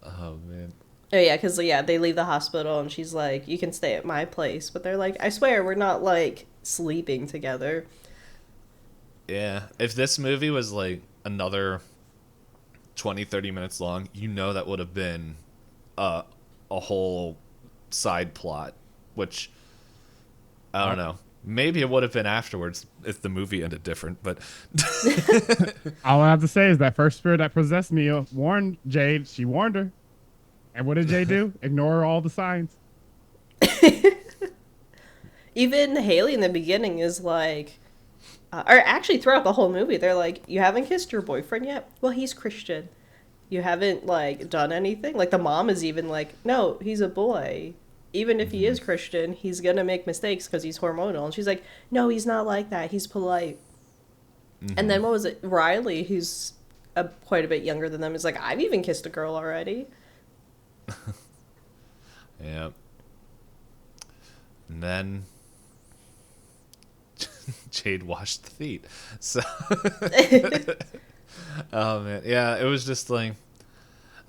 Oh man. Oh yeah, because they leave the hospital and she's like, "You can stay at my place," but they're like, "I swear we're not like sleeping together." Yeah, if this movie was like another 20-30 minutes long, that would have been a whole side plot, which I don't know. Maybe it would have been afterwards if the movie ended different, but All I have to say is that first spirit that possessed me warned Jade. She warned her. And what did Jade do? Ignore all the signs. Even Haley in the beginning is like, or actually throughout the whole movie, they're like, "You haven't kissed your boyfriend yet? Well, he's Christian. You haven't like done anything." Like the mom is even like, "No, he's a boy. Even if he is Christian, he's gonna make mistakes because he's hormonal." And she's like, "No, he's not like that. He's polite." And then what was it? Riley, who's quite a bit younger than them, is like, "I've even kissed a girl already." Yeah. And then Jade washed the feet. So oh man, yeah, it was just like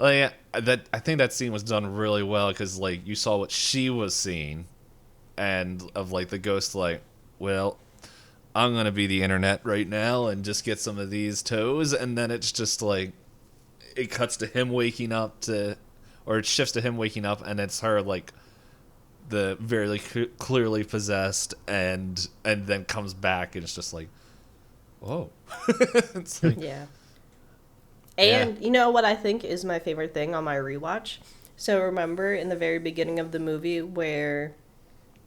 yeah, I think that scene was done really well because like you saw what she was seeing, and of like the ghost like, well, I'm gonna be the internet right now and just get some of these toes, and then it's just like it cuts to him waking up or it shifts to him waking up, and it's her like the very clearly possessed, and then comes back, and it's just like, whoa. It's like, Yeah. And you know what I think is my favorite thing on my rewatch? So remember in the very beginning of the movie where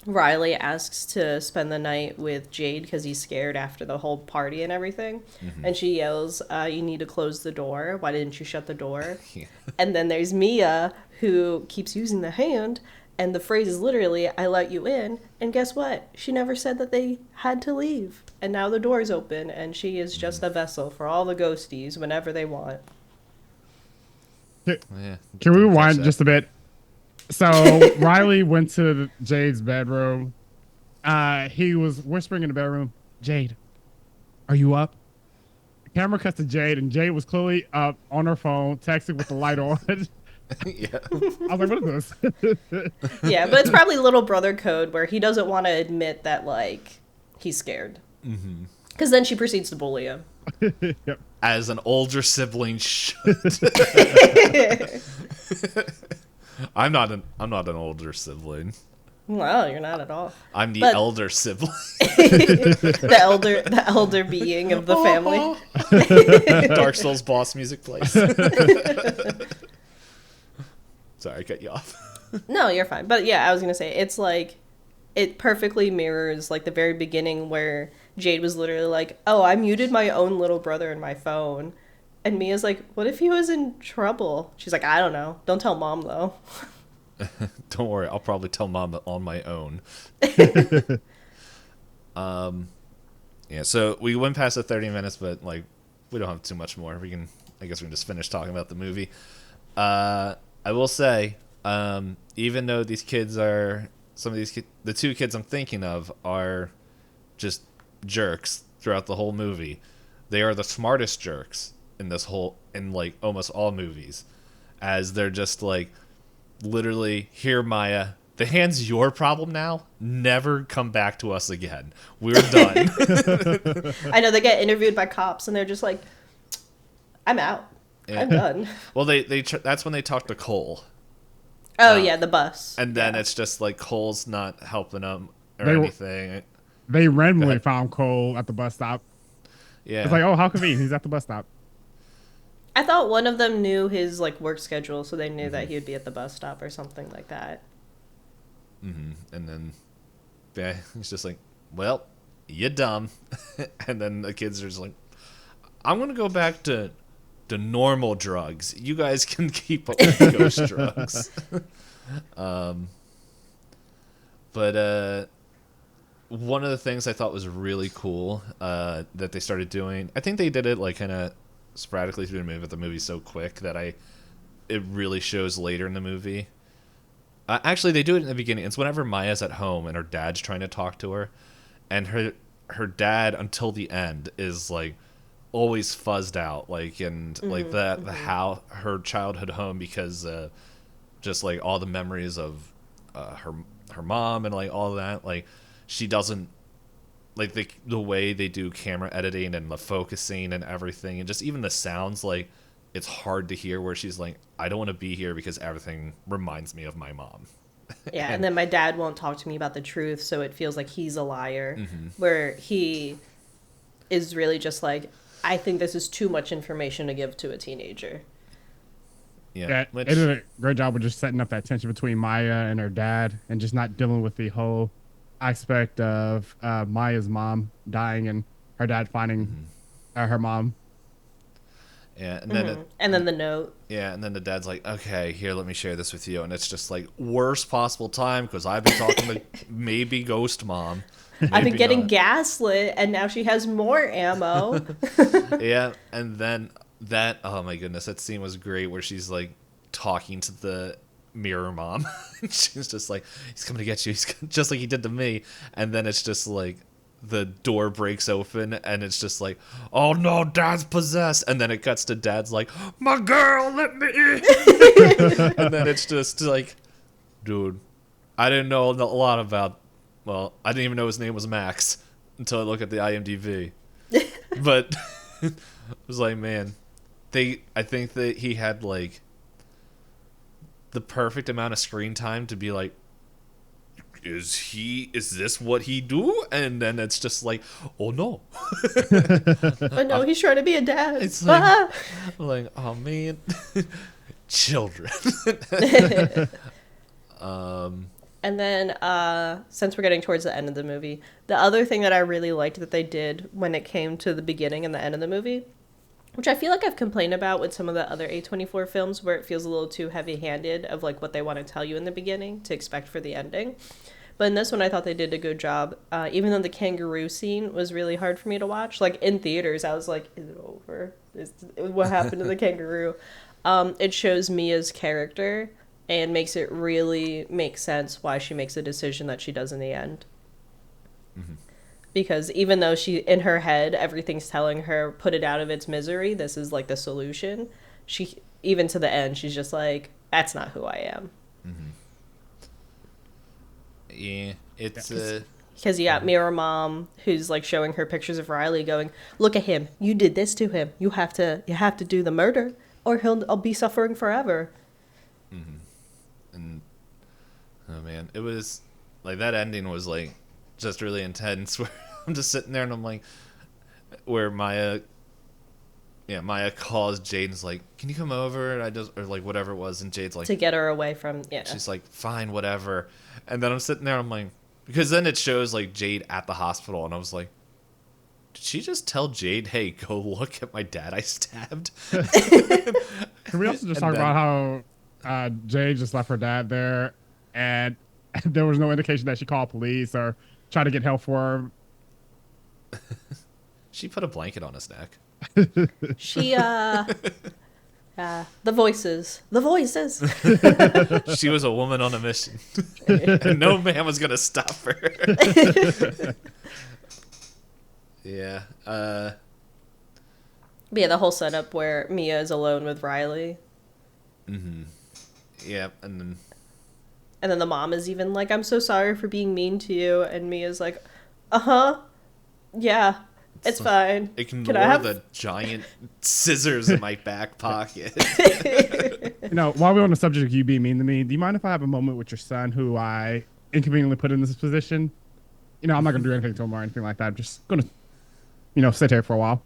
Riley asks to spend the night with Jade because he's scared after the whole party and everything. And she yells, "You need to close the door. Why didn't you shut the door?" Yeah. And then there's Mia who keeps using the hand. And the phrase is literally, "I let you in." And guess what? She never said that they had to leave. And now the door's open and she is just a vessel for all the ghosties whenever they want. Yeah. Can we Didn't catch rewind that. just a bit? So Riley went to Jade's bedroom. He was whispering in the bedroom, "Jade, are you up?" The camera cuts to Jade, and Jade was clearly up on her phone, texting with the light on. Yeah. I was like, "What is this?" Yeah, but it's probably little brother code where he doesn't want to admit that, like, he's scared. Because then she proceeds to bully him. Yep. As an older sibling should. I'm not an older sibling. Well, you're not at all. I'm the But- elder sibling. The elder being of the family. Dark Souls boss music plays. Sorry, I cut you off. No, you're fine. But yeah, I was going to say, it's like, it perfectly mirrors, like, the very beginning where Jade was literally like, "Oh, I muted my own little brother in my phone." And Mia's like, "What if he was in trouble?" She's like, "I don't know. Don't tell mom, though." Don't worry, I'll probably tell mom on my own. Yeah, so we went past the 30 minutes, but like we don't have too much more. I guess we can just finish talking about the movie. I will say, even though these kids are the two kids I'm thinking of are just jerks throughout the whole movie. They are the smartest jerks in like almost all movies, as they're just like, literally, "Here, Maya, the hand's your problem now. Never come back to us again. We're done." I know they get interviewed by cops and they're just like, "I'm out. Yeah. I'm done." Well, that's when they talk to Cole, Oh, yeah, the bus. and then Yeah. it's just like Cole's not helping them or They were- anything. They Go randomly ahead. found Cole at the bus stop. Yeah, It's like, "Oh, how convenient. He's at the bus stop." I thought one of them knew his, like, work schedule, so they knew that he would be at the bus stop or something like that. and then back. He's just like, well, you dumb. And then the kids are just like, I'm going to go back to normal drugs. You guys can keep up with ghost drugs. But one of the things I thought was really cool that they started doing, I think they did it like kind of sporadically through the movie, but the movie's so quick that it really shows later in the movie. Actually, they do it in the beginning. It's whenever Maya's at home and her dad's trying to talk to her, and her dad until the end is like always fuzzed out, like like that the how her childhood home, because just like all the memories of her mom and like all that, like she doesn't like the way they do camera editing and the focusing and everything, and just even the sounds, like it's hard to hear where she's like, I don't want to be here because everything reminds me of my mom. Yeah, and then my dad won't talk to me about the truth, so it feels like he's a liar, where he is really just like, I think this is too much information to give to a teenager. Yeah, they did a great job of just setting up that tension between Maya and her dad, and just not dealing with the whole aspect of Maya's mom dying and her dad finding her mom. Yeah, and then and then the note. Yeah, and then the dad's like, okay, here, let me share this with you. And it's just like, worst possible time, because I've been talking to maybe ghost mom. I've been getting gaslit, and now she has more ammo. Yeah, and then that, oh my goodness, that scene was great where she's like talking to the mirror mom. She's just like, he's coming to get you, just like he did to me. And then it's just like, the door breaks open and it's just like, oh no, dad's possessed. And then it cuts to dad's like, my girl, let me in. And then it's just like, dude, I didn't know a lot about, well, I didn't even know his name was Max until I look at the IMDb. But it was like, man, I think that he had like the perfect amount of screen time to be like, is this what he do? And then it's just like, oh no. Oh no, he's trying to be a dad. It's like, like, oh man. Children. And then since we're getting towards the end of the movie, the other thing that I really liked that they did when it came to the beginning and the end of the movie, which I feel like I've complained about with some of the other A24 films where it feels a little too heavy-handed of like what they want to tell you in the beginning to expect for the ending. But in this one, I thought they did a good job. Even though the kangaroo scene was really hard for me to watch, like in theaters, I was like, is it over? What happened to the kangaroo? It shows Mia's character and makes it really make sense why she makes the decision that she does in the end. Because even though she, in her head, everything's telling her, put it out of its misery, this is like the solution, she, even to the end, she's just like, that's not who I am. Yeah, it's because you got Mirror Mom who's like showing her pictures of Riley, going, "Look at him! You did this to him. You have to do the murder, or I'll be suffering forever." And oh man, it was like that ending was like just really intense. Where I'm just sitting there and I'm like, where Maya calls Jade and is like, can you come over? And or like whatever it was, and Jade's like, to get her away from, she's like, fine, whatever. And then I'm sitting there, I'm like, because then it shows like Jade at the hospital, and I was like, did she just tell Jade, hey, go look at my dad I stabbed? Can we also just talk about how Jade just left her dad there, and there was no indication that she called police or tried to get help for him? She put a blanket on his neck. She, the voices. She was a woman on a mission. And no man was going to stop her. Yeah. But yeah, the whole setup where Mia is alone with Riley. Yeah, and then the mom is even like, I'm so sorry for being mean to you. And Mia's like, yeah. It's fine. Ignore the giant scissors in my back pocket. While we're on the subject of you being mean to me, do you mind if I have a moment with your son who I inconveniently put in this position? I'm not going to do anything to him or anything like that. I'm just going to, sit here for a while.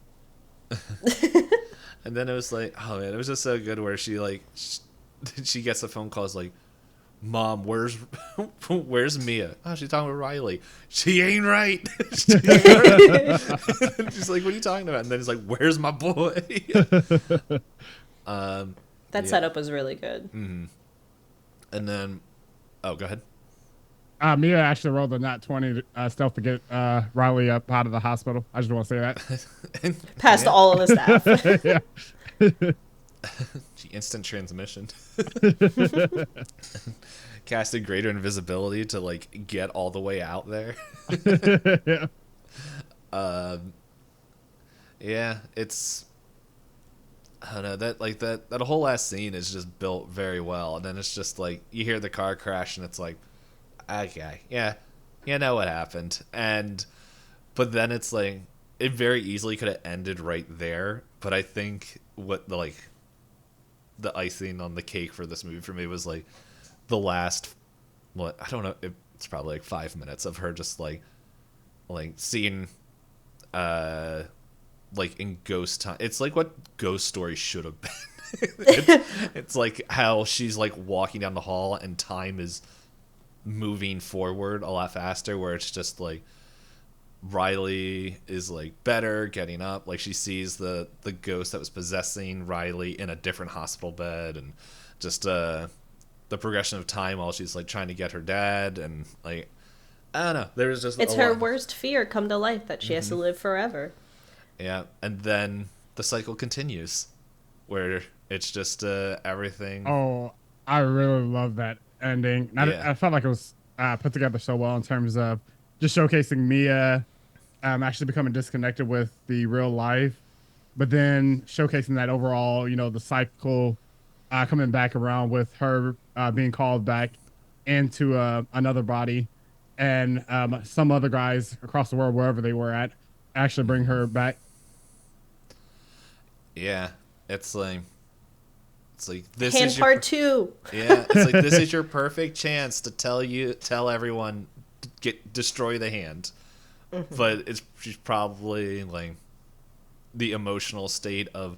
And then it was like, oh man, it was just so good where she like, she gets the phone calls like, Mom, where's Mia? Oh, she's talking with Riley. She ain't right. She's like, what are you talking about? And then he's like, where's my boy? That setup was really good. And then, oh, go ahead. Mia actually rolled a nat 20 stealth to get Riley up out of the hospital. I just want to say that. Past all of the staff. Yeah. She instant transmission. Casted greater invisibility to like get all the way out there. Yeah. Yeah, it's I don't know, that whole last scene is just built very well, and then it's just like you hear the car crash and it's like, okay, yeah, you know what happened. But then it's like it very easily could have ended right there, but I think what the icing on the cake for this movie for me was like the last, what, I don't know, it's probably like 5 minutes of her just like seeing like in Ghost Time. It's like what Ghost Story should have been. It's like how she's like walking down the hall and time is moving forward a lot faster, where it's just like Riley is like better getting up, like she sees the ghost that was possessing Riley in a different hospital bed, and just the progression of time while she's like trying to get her dad, and like I don't know, there's just it's her worst fear come to life, that she has to live forever. Yeah, and then the cycle continues, where it's just everything. Oh, I really love that ending. I felt like it was put together so well in terms of just showcasing Mia actually becoming disconnected with the real life, but then showcasing that overall, the cycle coming back around with her being called back into another body, and some other guys across the world, wherever they were at, actually bring her back. Yeah, it's like this Hand is part 2. Yeah, it's like this is your perfect chance to tell everyone destroy the hand. But she's probably like the emotional state of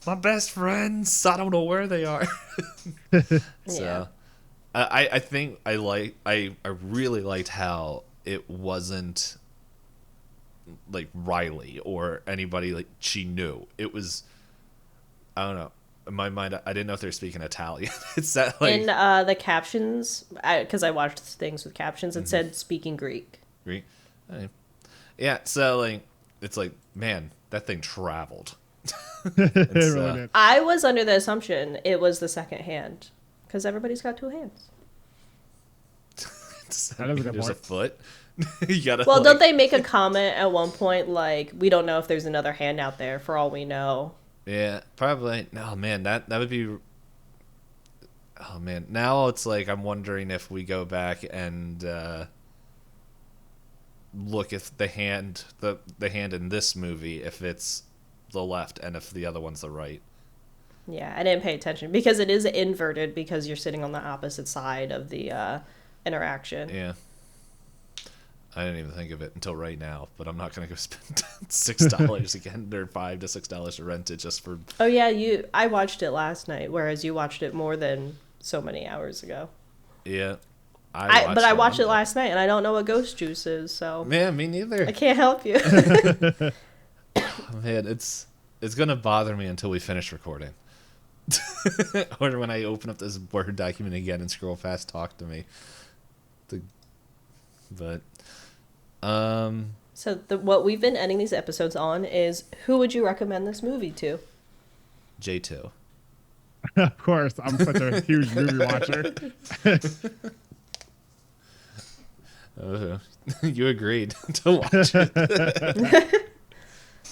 my best friends, I don't know where they are. So I think I really liked how it wasn't like Riley or anybody like she knew. It was, I don't know, in my mind I didn't know if they were speaking Italian. It's that like In the captions, because I watched things with captions, it said speaking Greek. Greek. Yeah, so like it's like, man, that thing traveled. It really did. I was under the assumption it was the second hand, because everybody's got 2 hands. That is a good There's point. a foot. You gotta, Well, don't they make a comment at one point like, we don't know if there's another hand out there, for all we know? Yeah, probably. No, man, that would be. Oh man, now it's like I'm wondering if we go back and look at the hand in this movie, if it's the left and if the other one's the right. Yeah, I didn't pay attention because it is inverted because you're sitting on the opposite side of the interaction. Yeah. I didn't even think of it until right now, but I'm not gonna go spend $6 again, or $5 to $6 to rent it just for. Oh yeah, I watched it last night, whereas you watched it more than so many hours ago. Yeah, I watched it last night, and I don't know what ghost juice is, so yeah, me neither. I can't help you. Man, it's gonna bother me until we finish recording, or when I open up this Word document again and scroll fast, talk to me. So what we've been ending these episodes on is, who would you recommend this movie to? J2. Of course, I'm such a huge movie watcher. You agreed to watch it.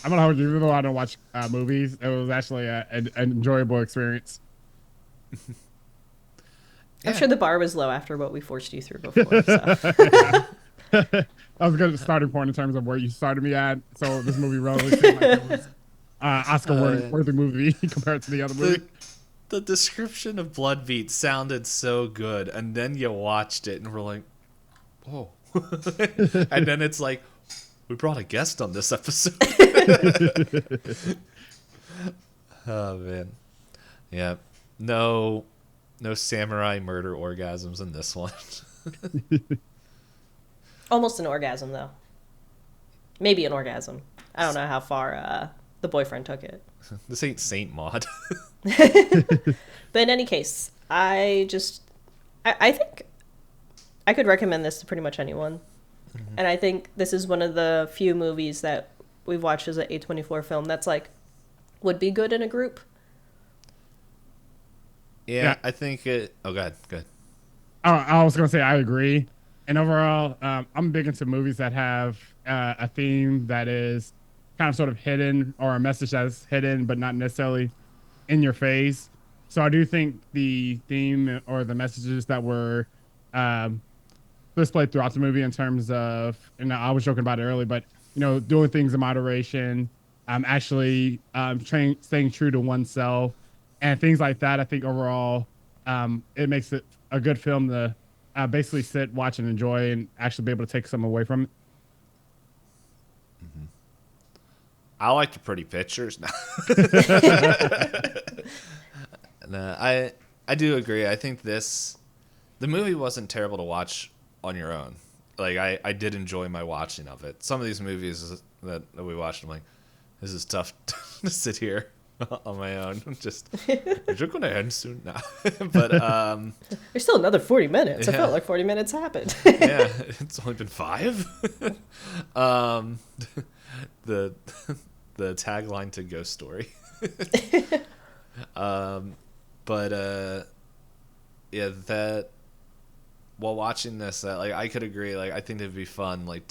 I'm gonna hold you, even though I don't watch movies. It was actually an enjoyable experience. I'm sure the bar was low after what we forced you through before. So. That was a good starting point in terms of where you started me at. So this movie really seemed like it was Oscar-worthy movie compared to the other movie. The description of Bloodbeat sounded so good, and then you watched it and we're like, whoa. And then it's like, we brought a guest on this episode. Oh, man. Yeah. No No samurai murder orgasms in this one. Almost an orgasm, though. Maybe an orgasm. I don't know how far the boyfriend took it. This ain't Saint Maud. But in any case, I think I could recommend this to pretty much anyone. Mm-hmm. And I think this is one of the few movies that we've watched as an A24 film that's like, would be good in a group. Yeah, I think it. Oh, God, good. I was gonna say I agree. And overall, I'm big into movies that have a theme that is kind of sort of hidden, or a message that's hidden but not necessarily in your face. So I do think the theme or the messages that were displayed throughout the movie in terms of, and I was joking about it earlier, but doing things in moderation, actually staying true to oneself, and things like that. I think overall, it makes it a good film to basically sit, watch, and enjoy, and actually be able to take some away from it. Mm-hmm. I like the pretty pictures. No, I do agree. I think the movie wasn't terrible to watch on your own. Like, I did enjoy my watching of it. Some of these movies that we watched, I'm like, this is tough to sit here on my own. Is it going to end soon? No. But there's still another 40 minutes. Yeah. I felt like 40 minutes happened. Yeah, it's only been 5. The tagline to Ghost Story. Yeah, that while watching this, like, I could agree. Like, I think it'd be fun, like,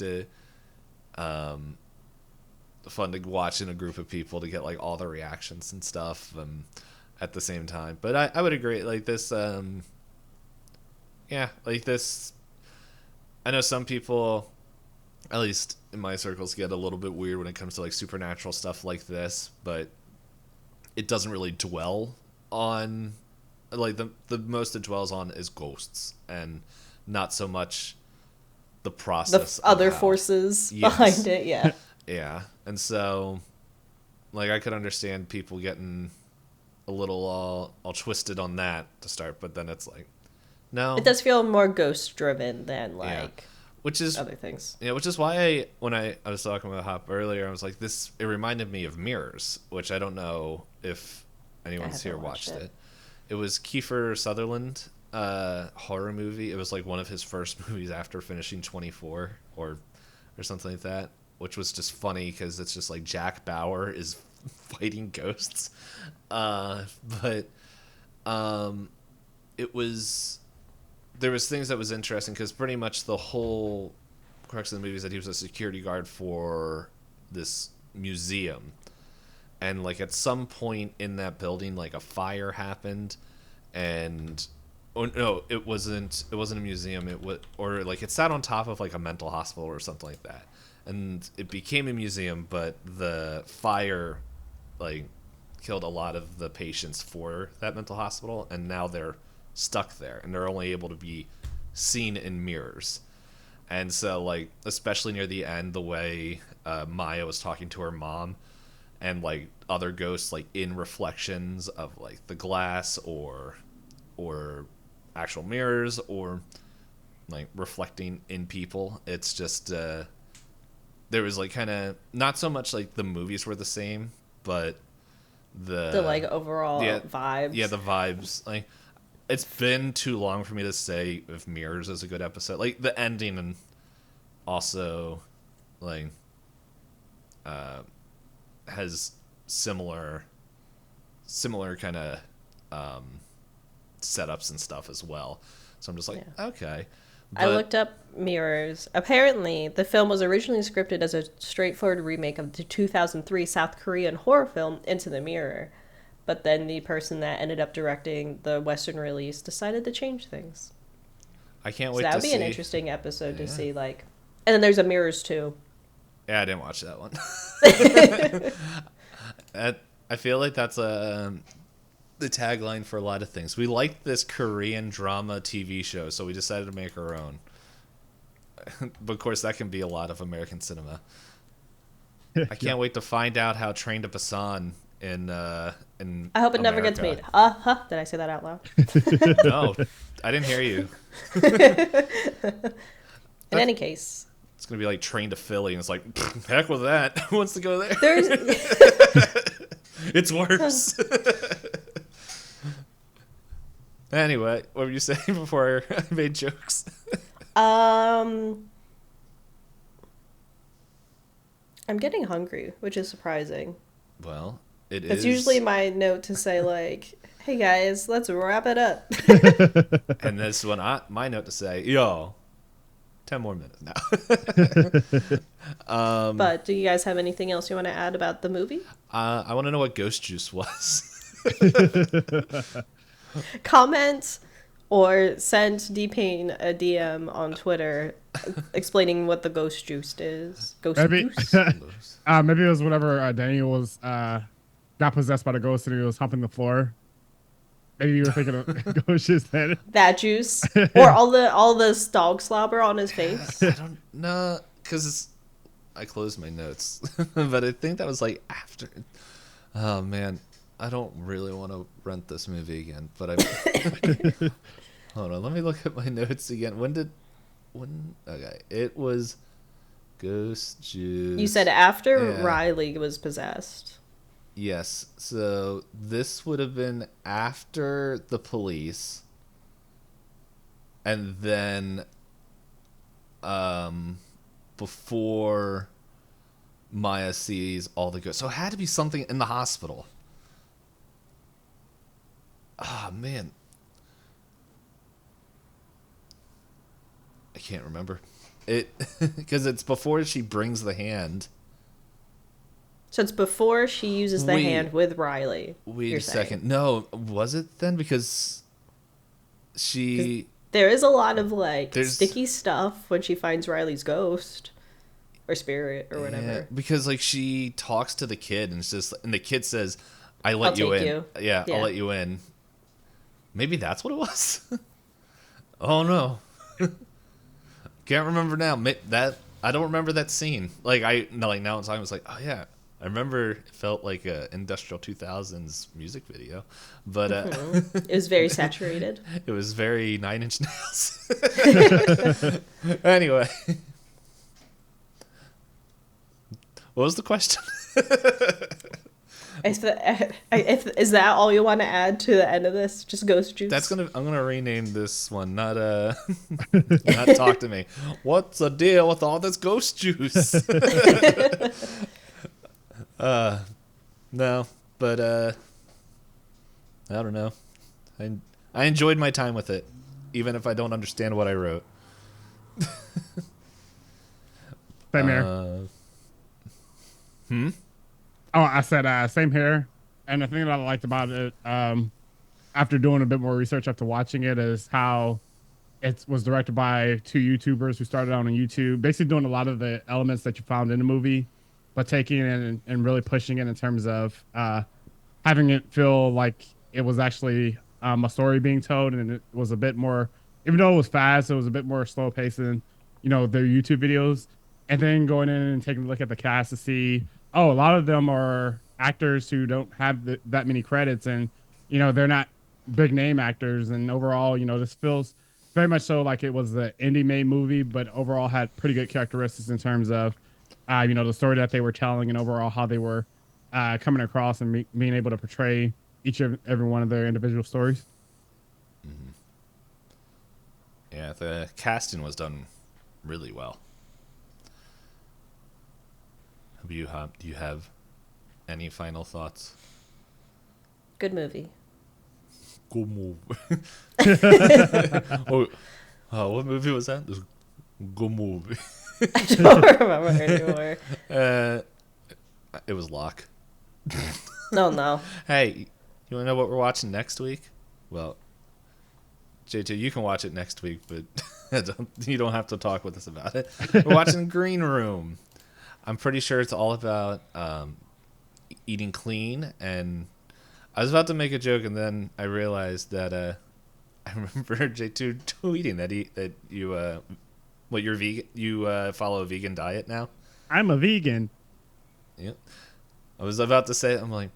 fun to watch in a group of people to get like all the reactions and stuff at the same time. But I would agree, like, this like this, I know some people, at least in my circles, get a little bit weird when it comes to like supernatural stuff like this, but it doesn't really dwell on, like, the most it dwells on is ghosts and not so much the process the other forces behind it. Yeah. And so, like, I could understand people getting a little all twisted on that to start, but then it's like, no. It does feel more ghost driven than like which is other things. Yeah, which is why when I was talking about Hop earlier, I was like, it reminded me of Mirrors, which I don't know if anyone's here watched it. It was Kiefer Sutherland horror movie. It was like one of his first movies after finishing 24 or something like that, which was just funny because it's just like Jack Bauer is fighting ghosts. But there was things that was interesting because pretty much the whole crux of the movie is that he was a security guard for this museum. And like at some point in that building, like a fire happened, and it wasn't a museum. It sat on top of like a mental hospital or something like that, and it became a museum. But the fire, like, killed a lot of the patients for that mental hospital, and now they're stuck there, and they're only able to be seen in mirrors. And so, like, especially near the end, the way Maya was talking to her mom, and like other ghosts, like in reflections of like the glass or actual mirrors, or like reflecting in people. It's just there was like kind of not so much like the movies were the same, but the like overall vibes. Yeah, the vibes. Like, it's been too long for me to say if Mirrors is a good episode. Like the ending, and also like has similar kind of setups and stuff as well. So I'm just like, okay. But I looked up Mirrors. Apparently, the film was originally scripted as a straightforward remake of the 2003 South Korean horror film Into the Mirror. But then the person that ended up directing the Western release decided to change things. I can't wait to see. That would be an interesting episode to see, like... And then there's a Mirrors 2. Yeah, I didn't watch that one. I feel like that's the tagline for a lot of things. We liked this Korean drama TV show, so we decided to make our own. But of course, that can be a lot of American cinema. I can't wait to find out how Train to Busan in I hope it never gets America. made. Did I say that out loud? No, I didn't hear you. In any case, It's gonna be like Train to Philly, and it's like, heck with that. Who wants to go there? there's It's worse. Anyway, what were you saying before I made jokes? I'm getting hungry, which is surprising. Well, it That's is. usually my note to say, like, hey guys, let's wrap it up. And this one, my note to say, yo, 10 more minutes now. But do you guys have anything else you want to add about the movie? I want to know what Ghost Juice was. Comment or send Dpayne a DM on Twitter explaining what the ghost juice is. Ghost Maybe, juice? maybe it was whenever Daniel was got possessed by the ghost and he was humping the floor. Maybe you were thinking of ghost juice then. That juice? Or all the dog slobber on his face? I don't know, because I closed my notes. But I think that was like after. Oh, man. I don't really want to rent this movie again, but I. Hold on, let me look at my notes again. Okay, it was Ghost Juice. You said after Yeah. Riley was possessed. Yes, so this would have been after the police, and then before Maya sees all the ghosts. So it had to be something in the hospital. Ah, man. I can't remember. It because it's before she brings the hand. So it's before she uses the Wait. hand with Riley. Wait you're a second. No, was it then? Because she... There is a lot of like There's- sticky stuff when she finds Riley's ghost or spirit or whatever. Yeah, because like she talks to the kid and it's just, and the kid says, "I let I'll you take in." you. Yeah, Yeah. I'll let you in. Maybe that's what it was. Oh no, can't remember now. That I don't remember that scene. Like now in time I was like, oh yeah, I remember. It felt like a industrial 2000s music video, but It was very saturated. it was very Nine Inch Nails. Anyway. What was the question? Is that all you want to add to the end of this? Just ghost juice? I'm gonna rename this one, not not talk to me. What's the deal with all this ghost juice? No, but I don't know. I enjoyed my time with it, even if I don't understand what I wrote. Same here. Oh, I said same here. And the thing that I liked about it, after doing a bit more research after watching it, is how it was directed by two YouTubers who started out on YouTube, basically doing a lot of the elements that you found in the movie, but taking it and really pushing it in terms of having it feel like it was actually a story being told, and it was a bit more, even though it was fast, it was a bit more slow paced than their YouTube videos. And then going in and taking a look at the cast to see, a lot of them are actors who don't have that many credits, and they're not big name actors. And overall, this feels very much so like it was the indie made movie, but overall had pretty good characteristics in terms of the story that they were telling, and overall how they were coming across and being able to portray every one of their individual stories. Mm-hmm. Yeah, the casting was done really well. Do you have any final thoughts? Good movie. Good movie. What movie was that? Good movie. I don't remember anymore. It was Locke. No. Hey, you want to know what we're watching next week? Well, J2, you can watch it next week, but you don't have to talk with us about it. We're watching Green Room. I'm pretty sure it's all about eating clean, and I was about to make a joke, and then I realized that I remember J2 tweeting that you you're vegan, you follow a vegan diet now. I'm a vegan. Yep. I was about to say, I'm like,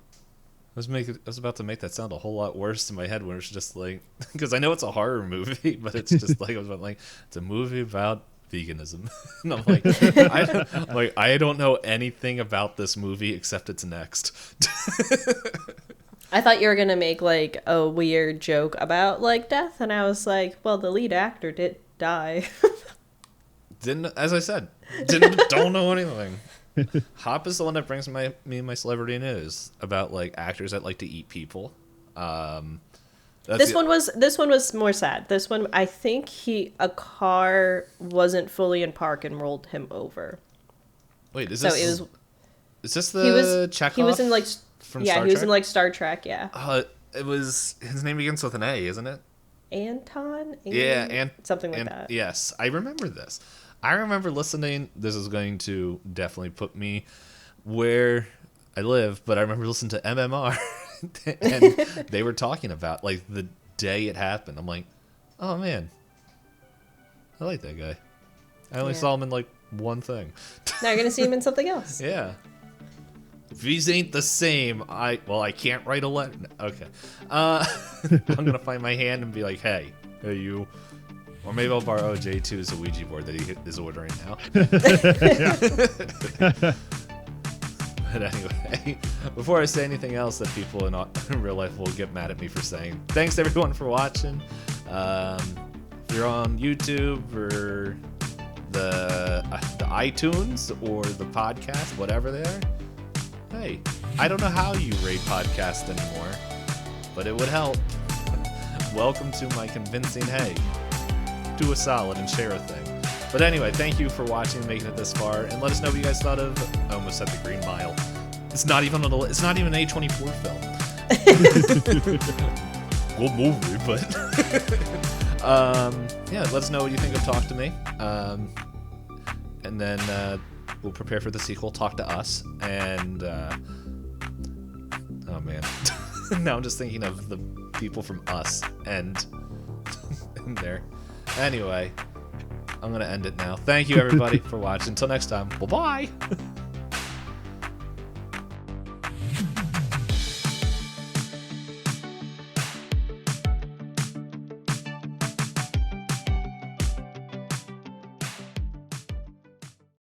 was about to make that sound a whole lot worse in my head when it's just like, because I know it's a horror movie, but it's just like, I was about like, it's a movie about veganism. And I'm like, I don't know anything about this movie except it's next. I thought you were going to make like a weird joke about like death. And I was like, well, the lead actor did die. As I said, don't know anything. Hop is the one that brings me my celebrity news about like actors that like to eat people. This one was more sad. This one, I think a car wasn't fully in park and rolled him over. Wait, is so this? It was, is this the Chekhov? He was in like from yeah, Star he was Trek? in like Star Trek. Yeah. It was his name begins with an A, isn't it? Anton. Yeah, and something like that. Yes, I remember this. I remember listening. This is going to definitely put me where I live, but I remember listening to MMR, and they were talking about like the day it happened. I'm like, oh man, I like that guy. I only saw him in like one thing. Now you're gonna see him in something else. Yeah. If these ain't the same, I can't write a letter. Okay. I'm gonna find my hand and be like, hey you. Or maybe I'll borrow J2's Ouija board that he is ordering now. But anyway, before I say anything else that people in real life will get mad at me for saying, thanks everyone for watching. If you're on YouTube or the iTunes or the podcast, whatever they are, hey, I don't know how you rate podcasts anymore, but it would help. Welcome to my convincing hey. Do a solid and share a thing. But anyway, thank you for watching and making it this far, and let us know what you guys thought of. I almost said The Green Mile. It's not even an A24 film. Good movie, but yeah, let us know what you think of Talk to Me, and then we'll prepare for the sequel, Talk to Us, and oh man, now I'm just thinking of the people from Us and there. Anyway, I'm going to end it now. Thank you, everybody, for watching. Until next time, bye-bye.